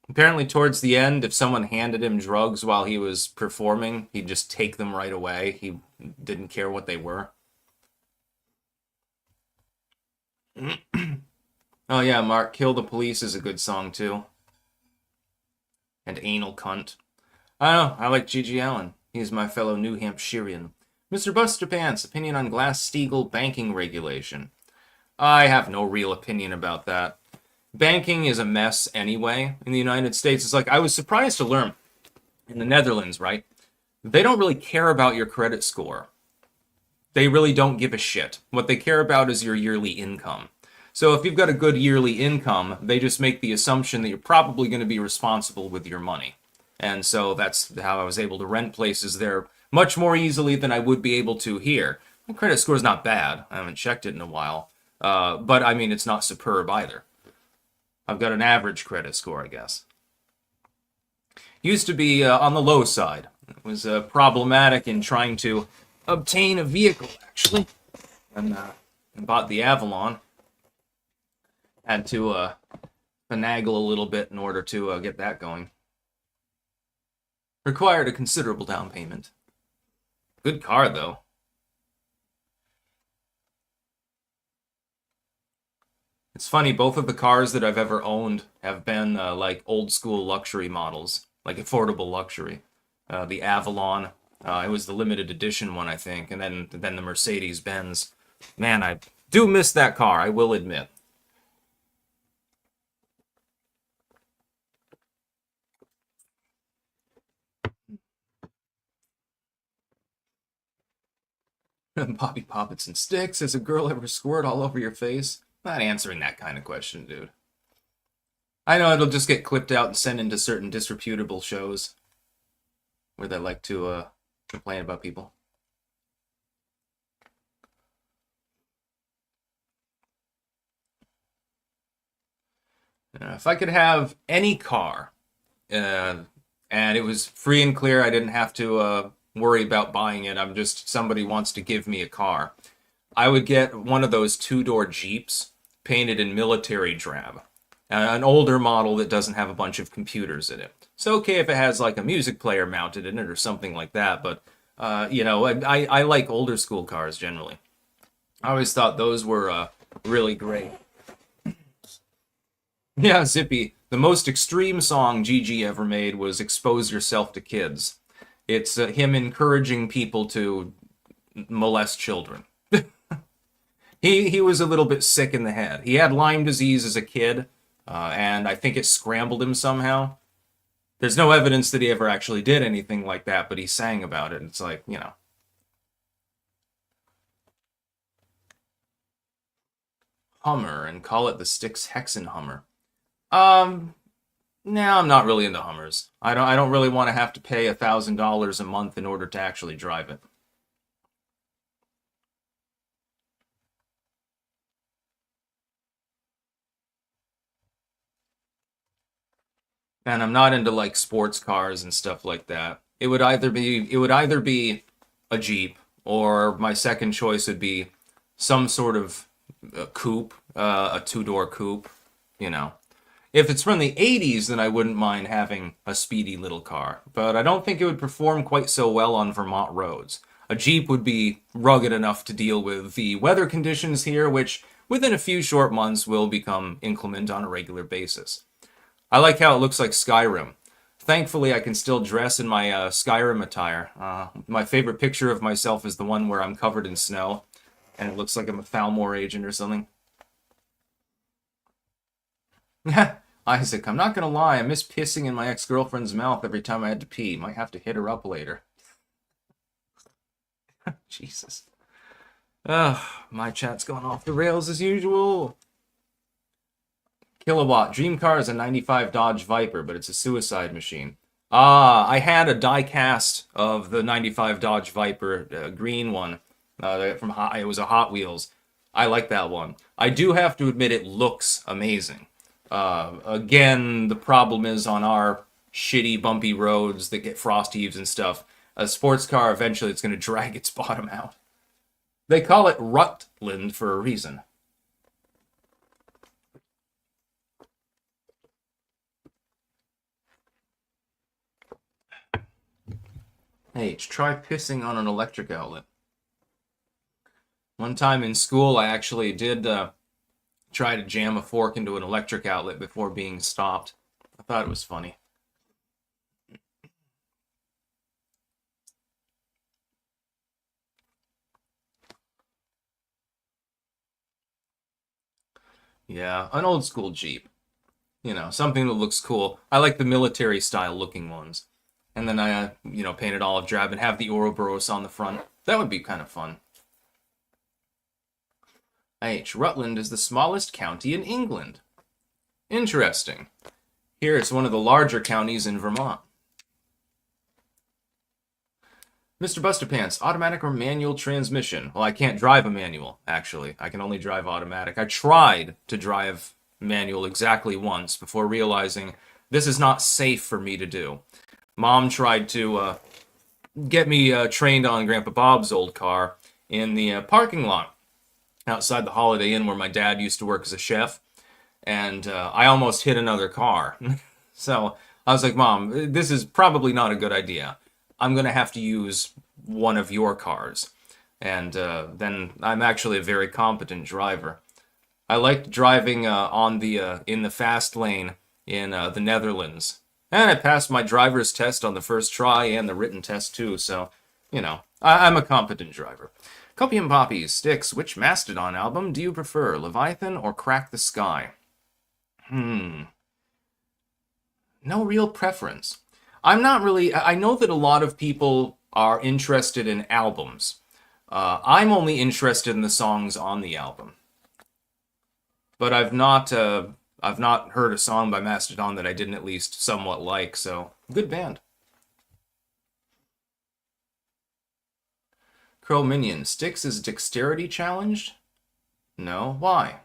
Apparently, towards the end, if someone handed him drugs while he was performing, he'd just take them right away. He didn't care what they were. Oh yeah, Mark, Kill the Police is a good song too. And Anal Cunt. I don't know, I like G.G. Allen. He's my fellow New Hampshirean. Mr. Buster Pants, opinion on Glass-Steagall banking regulation. I have no real opinion about that. Banking is a mess anyway in the United States. It's like, I was surprised to learn, in the Netherlands, right? They don't really care about your credit score. They really don't give a shit. What they care about is your yearly income. So if you've got a good yearly income, they just make the assumption that you're probably going to be responsible with your money. And so that's how I was able to rent places there much more easily than I would be able to here. My credit score is not bad. I haven't checked it in a while. But, I mean, it's not superb either. I've got an average credit score, I guess. Used to be on the low side. It was problematic in trying to obtain a vehicle, actually. And bought the Avalon. Had to finagle a little bit in order to get that going. Required a considerable down payment. Good car, though. It's funny, both of the cars that I've ever owned have been like old school luxury models, like affordable luxury. The Avalon, it was the limited edition one, I think, and then the Mercedes-Benz. Man, I do miss that car, I will admit. Poppy Poppets and Sticks, has a girl ever squirt all over your face? Not answering that kind of question, dude. I know it'll just get clipped out and sent into certain disreputable shows where they like to complain about people. If I could have any car, and it was free and clear, I didn't have to worry about buying it. I'm just somebody wants to give me a car. I would get one of those two-door Jeeps painted in military drab. An older model that doesn't have a bunch of computers in it. It's okay if it has like a music player mounted in it or something like that, but I like older school cars generally. I always thought those were really great. Yeah, Zippy. The most extreme song Gigi ever made was Expose Yourself to Kids. It's him encouraging people to molest children. He was a little bit sick in the head. He had Lyme disease as a kid, and I think it scrambled him somehow. There's no evidence that he ever actually did anything like that, but he sang about it. It's like, Hummer, and call it the Styx Hexen Hummer. No, I'm not really into Hummers. I don't really want to have to pay $1,000 a month in order to actually drive it. And I'm not into like sports cars and stuff like that. It would either be a Jeep or my second choice would be some sort of coupe, a two-door coupe, you know. If it's from the 80s, then I wouldn't mind having a speedy little car, but I don't think it would perform quite so well on Vermont roads. A Jeep would be rugged enough to deal with the weather conditions here, which within a few short months will become inclement on a regular basis. I like how it looks like Skyrim. Thankfully, I can still dress in my Skyrim attire. My favorite picture of myself is the one where I'm covered in snow, and it looks like I'm a Falmore agent or something. Isaac, I'm not gonna lie, I miss pissing in my ex-girlfriend's mouth every time I had to pee. Might have to hit her up later. Jesus. Ugh, my chat's going off the rails as usual. Kilowatt. Dream car is a 95 Dodge Viper, but it's a suicide machine. I had a die cast of the 95 Dodge Viper, green one. It was a Hot Wheels. I like that one. I do have to admit it looks amazing. Again, the problem is on our shitty, bumpy roads that get frost heaves and stuff, a sports car, eventually it's going to drag its bottom out. They call it Rutland for a reason. H, try pissing on an electric outlet. One time in school, I actually did try to jam a fork into an electric outlet before being stopped. I thought it was funny. Yeah, an old school Jeep. You know, something that looks cool. I like the military style looking ones. And then I, paint it olive drab and have the Ouroboros on the front. That would be kind of fun. H. Rutland is the smallest county in England. Interesting. Here it's one of the larger counties in Vermont. Mr. Busterpants, automatic or manual transmission? Well, I can't drive a manual, actually. I can only drive automatic. I tried to drive manual exactly once before realizing this is not safe for me to do. Mom tried to get me trained on Grandpa Bob's old car in the parking lot outside the Holiday Inn where my dad used to work as a chef, and I almost hit another car. So I was like, Mom, this is probably not a good idea. I'm going to have to use one of your cars. And then I'm actually a very competent driver. I liked driving in the fast lane in the Netherlands. And I passed my driver's test on the first try and the written test too, so, I'm a competent driver. Copium Poppies, Sticks, which Mastodon album do you prefer, Leviathan or Crack the Sky? No real preference. I'm not really... I know that a lot of people are interested in albums. I'm only interested in the songs on the album. But I've not heard a song by Mastodon that I didn't at least somewhat like, so good band. Crow Minion, Styx is dexterity challenged? No, why?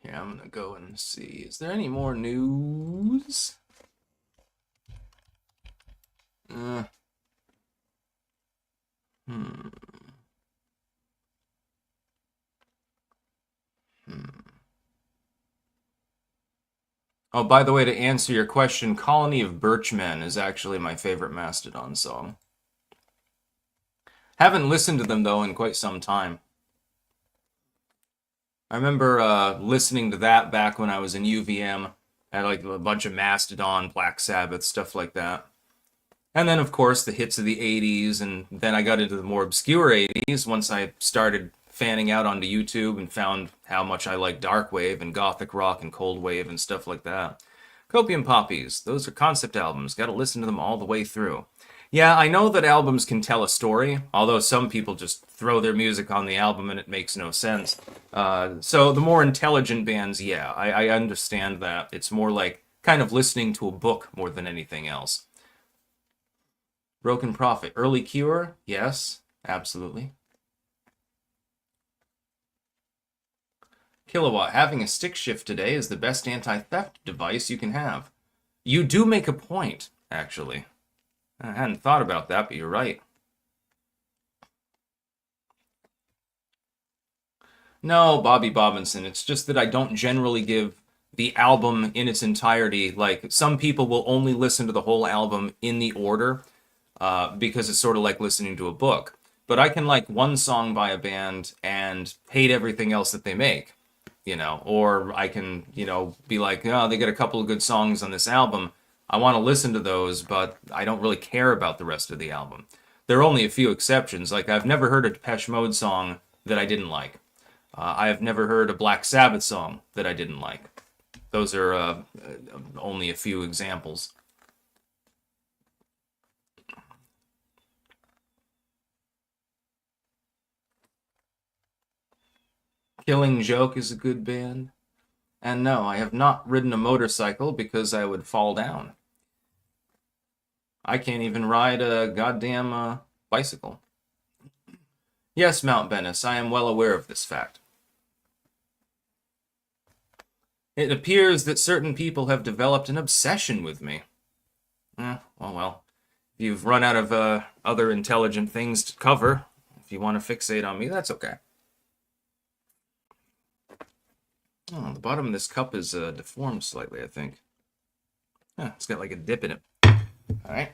Yeah, I'm gonna go and see. Is there any more news? Hmm. Oh, by the way, to answer your question, Colony of Birchmen is actually my favorite Mastodon song. Haven't listened to them, though, in quite some time. I remember listening to that back when I was in UVM. I had like a bunch of Mastodon, Black Sabbath, stuff like that. And then, of course, the hits of the 80s, and then I got into the more obscure 80s once I started fanning out onto YouTube and found how much I like dark wave and gothic rock and cold wave and stuff like that. Copium Poppies, those are concept albums. Got to listen to them all the way through. Yeah, I know that albums can tell a story, although some people just throw their music on the album and it makes no sense. So the more intelligent bands, yeah, I understand that. It's more like kind of listening to a book more than anything else. Broken Prophet, Early Cure? Yes, absolutely. Kilowatt, having a stick shift today is the best anti-theft device you can have. You do make a point, actually. I hadn't thought about that, but you're right. No, Bobby Robinson. It's just that I don't generally give the album in its entirety. Like, some people will only listen to the whole album in the order because it's sort of like listening to a book. But I can like one song by a band and hate everything else that they make, or I can, be like, oh, they get a couple of good songs on this album. I want to listen to those, but I don't really care about the rest of the album. There are only a few exceptions. Like, I've never heard a Depeche Mode song that I didn't like. I have never heard a Black Sabbath song that I didn't like. Those are only a few examples. Killing Joke is a good band. And no, I have not ridden a motorcycle because I would fall down. I can't even ride a goddamn bicycle. Yes, Mount Venice, I am well aware of this fact. It appears that certain people have developed an obsession with me. Well. If you've run out of other intelligent things to cover, if you want to fixate on me, that's okay. Oh, the bottom of this cup is deformed slightly, I think. It's got like a dip in it. All right.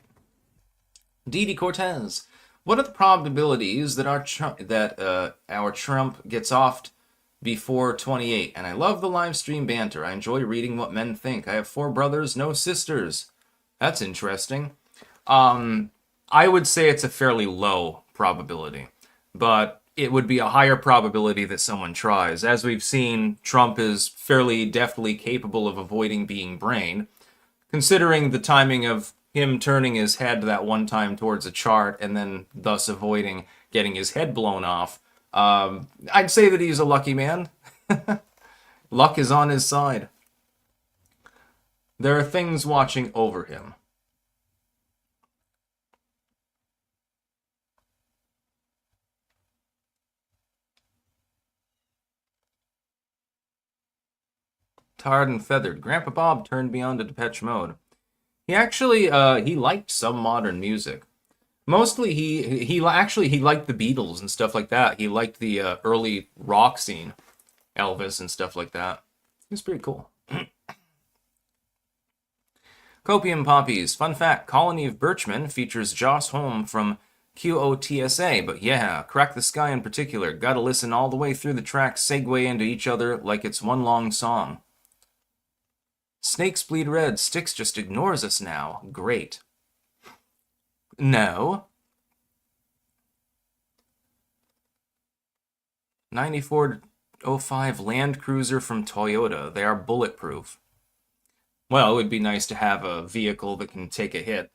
Didi Cortez. What are the probabilities that our Trump gets off before 28? And I love the live stream banter. I enjoy reading what men think. I have 4 brothers, no sisters. That's interesting. I would say it's a fairly low probability, but it would be a higher probability that someone tries. As we've seen, Trump is fairly deftly capable of avoiding being brained, considering the timing of him turning his head that one time towards a chart and then thus avoiding getting his head blown off. I'd say that he's a lucky man. Luck is on his side. There are things watching over him. Tarred and feathered. Grandpa Bob turned me on to Depeche Mode. He actually he liked some modern music. Mostly he liked the Beatles and stuff like that. He liked the early rock scene, Elvis and stuff like that. It was pretty cool. Copium Poppies. Fun fact, Colony of Birchmen features Joss Holm from QOTSA, but yeah, Crack the Sky in particular. Gotta listen all the way through the tracks, segue into each other like it's one long song. Snakes bleed red. Styx just ignores us now. Great. No. 9405 Land Cruiser from Toyota. They are bulletproof. Well, it would be nice to have a vehicle that can take a hit.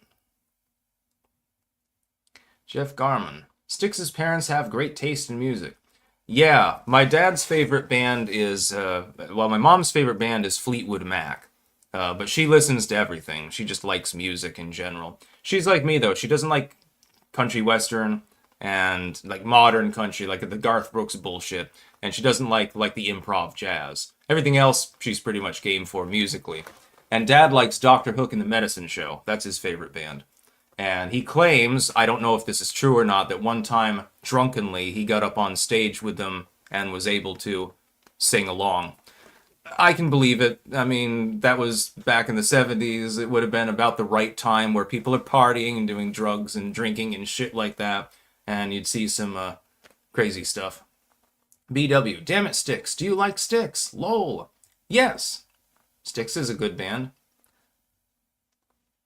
Jeff Garman. Styx's parents have great taste in music. Yeah, my dad's favorite band is, my mom's favorite band is Fleetwood Mac. But she listens to everything. She just likes music in general. She's like me, though. She doesn't like country western and like modern country, like the Garth Brooks bullshit. And she doesn't like the improv jazz. Everything else she's pretty much game for musically. And Dad likes Dr. Hook and the Medicine Show. That's his favorite band. And he claims, I don't know if this is true or not, that one time, drunkenly, he got up on stage with them and was able to sing along. I can believe it. I mean, that was back in the 70s. It would have been about the right time where people are partying and doing drugs and drinking and shit like that. And you'd see some crazy stuff. BW. Damn it, Styx. Do you like Styx? LOL. Yes. Styx is a good band.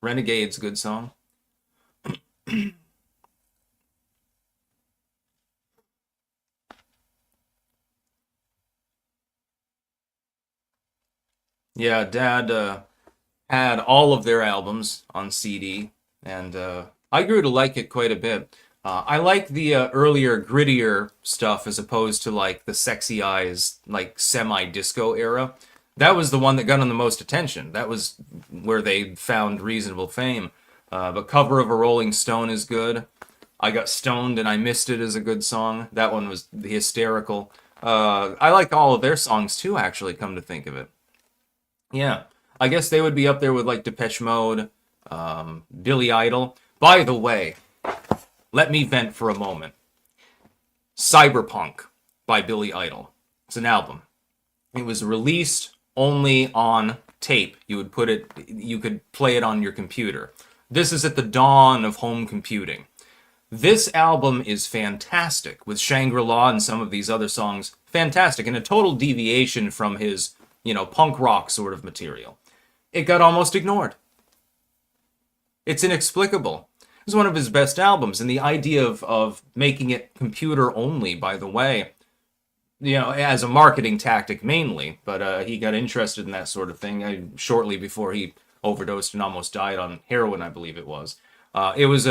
Renegade's a good song. Yeah, Dad had all of their albums on CD, and I grew to like it quite a bit. I like the earlier, grittier stuff as opposed to like the sexy eyes, like semi-disco era. That was the one that got on the most attention. That was where they found reasonable fame. But Cover of a Rolling Stone is good. I Got Stoned and I Missed It is a good song. That one was hysterical. I like all of their songs too, actually, come to think of it. Yeah. I guess they would be up there with like Depeche Mode, Billy Idol. By the way, let me vent for a moment. Cyberpunk by Billy Idol. It's an album. It was released only on tape. You could play it on your computer. This is at the dawn of home computing. This album is fantastic, with Shangri-La and some of these other songs. Fantastic, and a total deviation from his, punk rock sort of material. It got almost ignored. It's inexplicable. It's one of his best albums, and the idea of making it computer only, by the way, as a marketing tactic mainly, but he got interested in that sort of thing shortly before he overdosed and almost died on heroin, I believe it was. It was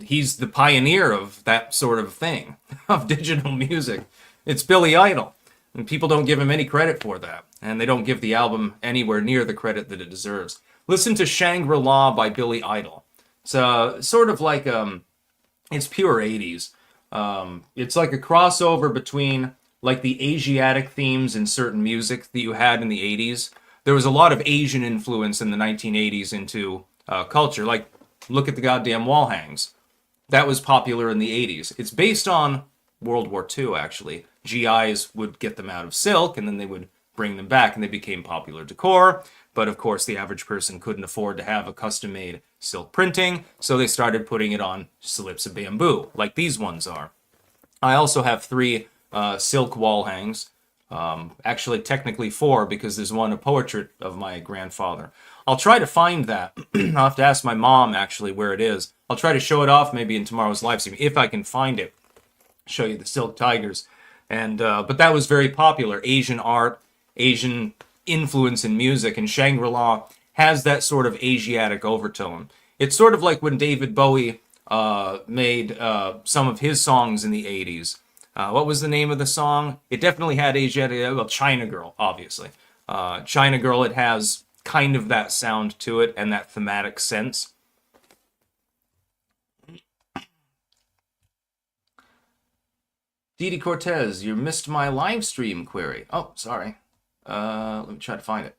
he's the pioneer of that sort of thing, of digital music. It's Billy Idol, and people don't give him any credit for that, and they don't give the album anywhere near the credit that it deserves. Listen to Shangri-La by Billy Idol. It's sort of like, it's pure 80s. It's like a crossover between like the Asiatic themes in certain music that you had in the 80s. There was a lot of Asian influence in the 1980s into culture. Like, look at the goddamn wall hangs. That was popular in the 80s. It's based on World War II, actually. GIs would get them out of silk, and then they would bring them back, and they became popular decor. But of course, the average person couldn't afford to have a custom-made silk printing, so they started putting it on slips of bamboo, like these ones are. I also have 3 silk wall hangs. Actually, technically 4, because there's one, a portrait of my grandfather. I'll try to find that. I'll have to ask my mom, actually, where it is. I'll try to show it off maybe in tomorrow's live stream, if I can find it. Show you the silk tigers. And but that was very popular. Asian art, Asian influence in music, and Shangri-La has that sort of Asiatic overtone. It's sort of like when David Bowie made some of his songs in the 80s. What was the name of the song? It definitely had Asiatic, well, China Girl, obviously. China Girl, it has kind of that sound to it and that thematic sense. Didi Cortez, you missed my live stream query. Oh, sorry. Let me try to find it.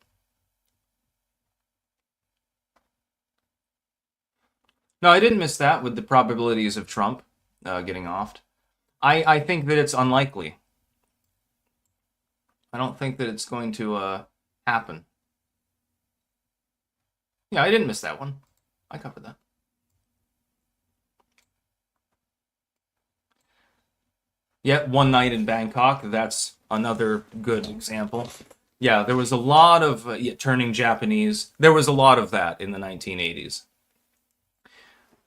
No, I didn't miss that with the probabilities of Trump getting offed. I think that it's unlikely. I don't think that it's going to happen. Yeah, I didn't miss that one. I covered that. Yeah, One Night in Bangkok. That's another good example. Yeah, there was a lot of turning Japanese. There was a lot of that in the 1980s.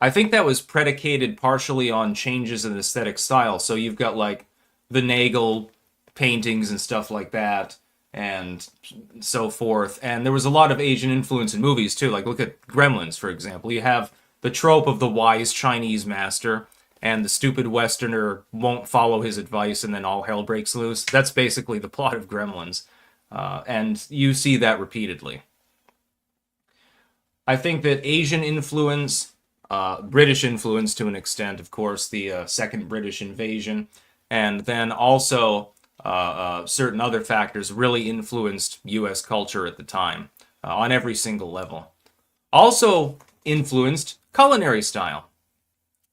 I think that was predicated partially on changes in aesthetic style. So you've got like the Nagel paintings and stuff like that, and so forth. And there was a lot of Asian influence in movies too. Like look at Gremlins, for example. You have the trope of the wise Chinese master, and the stupid Westerner won't follow his advice, and then all hell breaks loose. That's basically the plot of Gremlins. And you see that repeatedly. I think that Asian influence, British influence to an extent, of course, the second British invasion, and then also certain other factors really influenced U.S. culture at the time on every single level. Also influenced culinary style,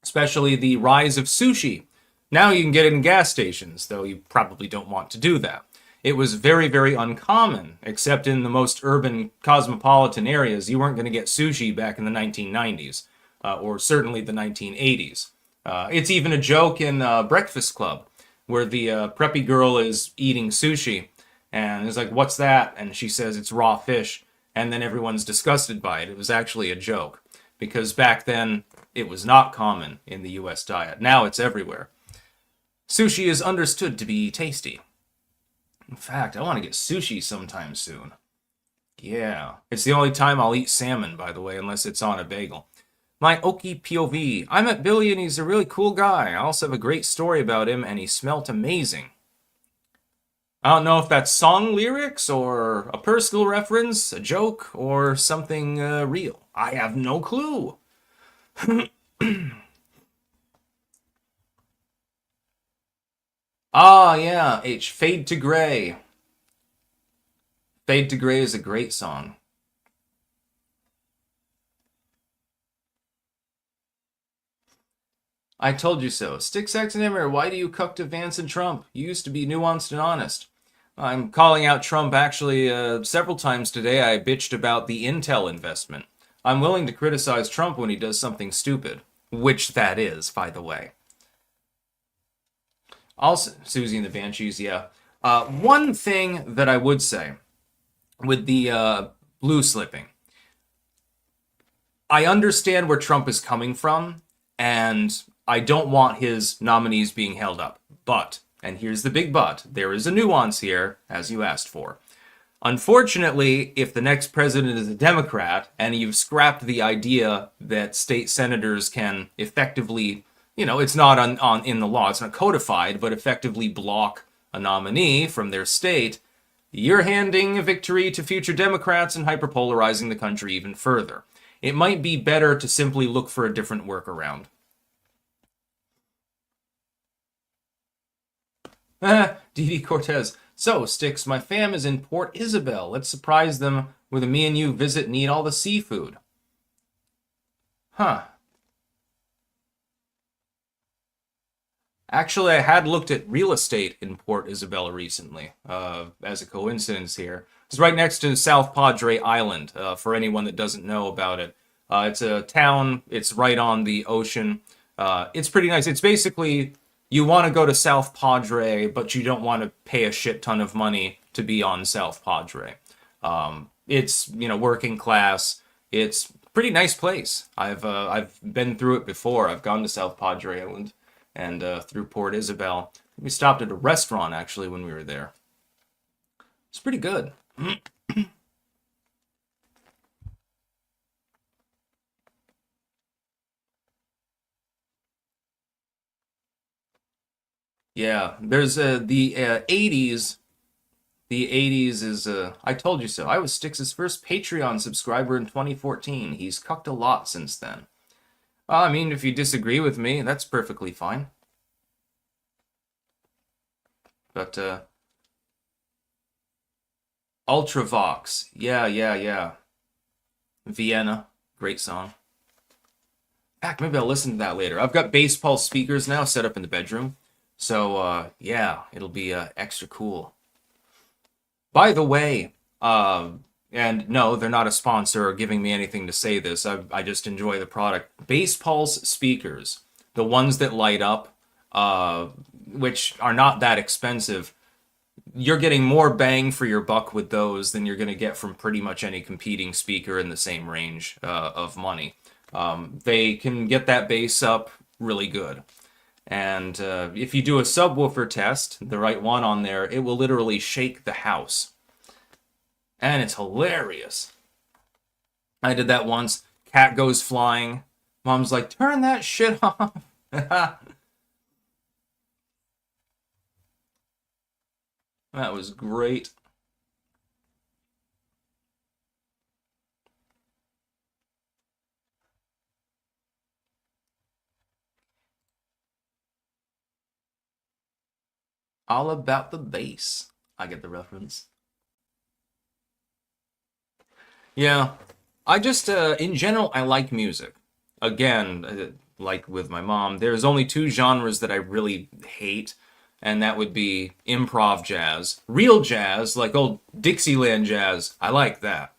especially the rise of sushi. Now you can get it in gas stations, though you probably don't want to do that. It was very, very uncommon, except in the most urban cosmopolitan areas. You weren't going to get sushi back in the 1990s, or certainly the 1980s. It's even a joke in Breakfast Club, where the preppy girl is eating sushi, and is like, "What's that?" And she says, "It's raw fish." And then everyone's disgusted by it. It was actually a joke, because back then it was not common in the US diet. Now it's everywhere. Sushi is understood to be tasty. In fact, I want to get sushi sometime soon. Yeah. It's the only time I'll eat salmon, by the way, unless it's on a bagel. My Oki POV. I met Billy and he's a really cool guy. I also have a great story about him and he smelt amazing. I don't know if that's song lyrics or a personal reference, a joke, or something real. I have no clue. Ah, yeah, H. Fade to Gray. Fade to Gray is a great song. I told you so. Stick, sex, and hammer. Why do you cuck to Vance and Trump? You used to be nuanced and honest. I'm calling out Trump actually several times today. I bitched about the Intel investment. I'm willing to criticize Trump when he does something stupid, which that is, by the way. Also, Susie and the Banshees, yeah. One thing that I would say with the blue slipping, I understand where Trump is coming from, and I don't want his nominees being held up. But, and here's the big but, there is a nuance here, as you asked for. Unfortunately, if the next president is a Democrat and you've scrapped the idea that state senators can effectively, it's not on in the law, it's not codified, but effectively block a nominee from their state, you're handing a victory to future Democrats and hyperpolarizing the country even further. It might be better to simply look for a different workaround. D.D. Cortez. So, Sticks, my fam is in Port Isabel. Let's surprise them with a me and you visit and eat all the seafood. Huh. Actually, I had looked at real estate in Port Isabel recently, as a coincidence here. It's right next to South Padre Island, for anyone that doesn't know about it. It's a town, it's right on the ocean. It's pretty nice. It's basically, you want to go to South Padre, but you don't want to pay a shit ton of money to be on South Padre. It's, working class. It's a pretty nice place. I've been through it before. I've gone to South Padre Island and through Port Isabel. We stopped at a restaurant actually when we were there. It's pretty good. Yeah, there's the 80s. The 80s is I told you so. I was Styx's first Patreon subscriber in 2014. He's cucked a lot since then. I mean, if you disagree with me, that's perfectly fine. But Ultravox, yeah, yeah, yeah. Vienna, great song. Heck, maybe I'll listen to that later. I've got bass pulse speakers now set up in the bedroom. So, yeah, it'll be extra cool. By the way, and no, they're not a sponsor or giving me anything to say this. I just enjoy the product. Bass pulse speakers, the ones that light up, which are not that expensive, you're getting more bang for your buck with those than you're going to get from pretty much any competing speaker in the same range of money. They can get that bass up really good. And if you do a subwoofer test, the right one on there, it will literally shake the house. And it's hilarious. I did that once. Cat goes flying. Mom's like, turn that shit off. That was great. All about the bass. I get the reference. Yeah. I just, in general, I like music. Again, like with my mom, there's only two genres that I really hate, and that would be improv jazz. Real jazz, like old Dixieland jazz, I like that.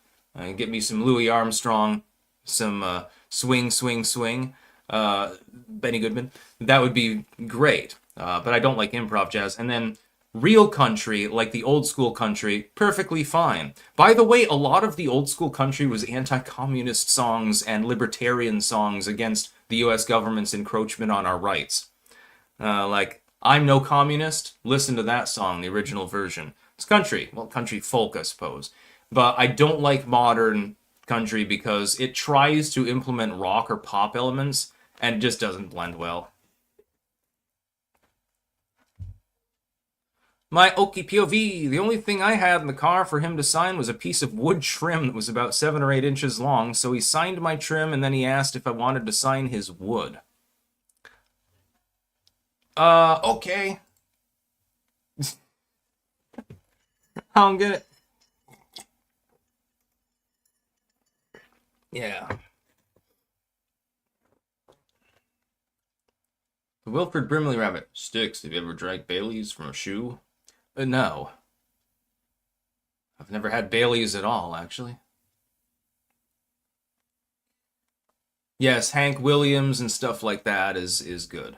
Get me some Louis Armstrong, some swing, swing, swing, Benny Goodman. That would be great. But I don't like improv jazz. And then real country, like the old school country, perfectly fine. By the way, a lot of the old school country was anti-communist songs and libertarian songs against the U.S. government's encroachment on our rights. Like, I'm no communist, listen to that song, the original version. It's country. Well, country folk, I suppose. But I don't like modern country because it tries to implement rock or pop elements and it just doesn't blend well. My Okie POV, the only thing I had in the car for him to sign was a piece of wood trim that was about 7 or 8 inches long, so he signed my trim and then he asked if I wanted to sign his wood. Okay. I don't get it. Yeah. The Wilfred Brimley Rabbit. Sticks, have you ever drank Bailey's from a shoe? No. I've never had Bailey's at all, actually. Yes, Hank Williams and stuff like that is good.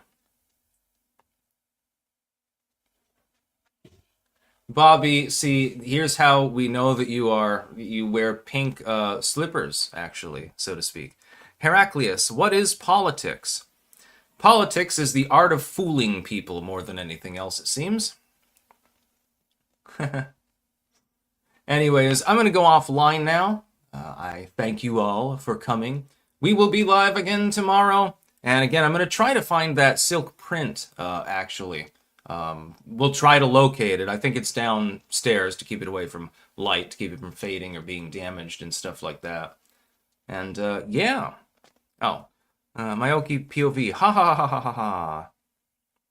Bobby, see, here's how we know that you wear pink slippers, actually, so to speak. Heraclius, what is politics? Politics is the art of fooling people more than anything else, it seems. Anyways, I'm going to go offline now. I thank you all for coming. We will be live again tomorrow. And again, I'm going to try to find that silk print, actually. We'll try to locate it. I think it's downstairs to keep it away from light, to keep it from fading or being damaged and stuff like that. And, yeah. Oh. Mayoki POV. Ha ha ha ha ha ha.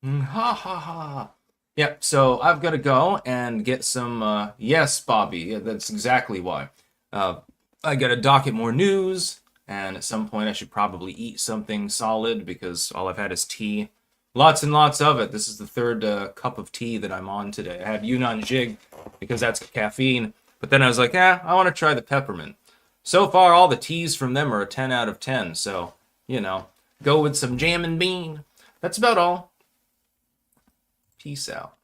Ha ha ha. Yep, so I've got to go and get some, yes, Bobby, yeah, that's exactly why. I got to docket more news, and at some point I should probably eat something solid because all I've had is tea. Lots and lots of it. This is the third cup of tea that I'm on today. I had Yunnan Jig because that's caffeine, but then I was like, I want to try the peppermint. So far, all the teas from them are a 10 out of 10, so, you know, go with some jam and bean. That's about all. Peace out.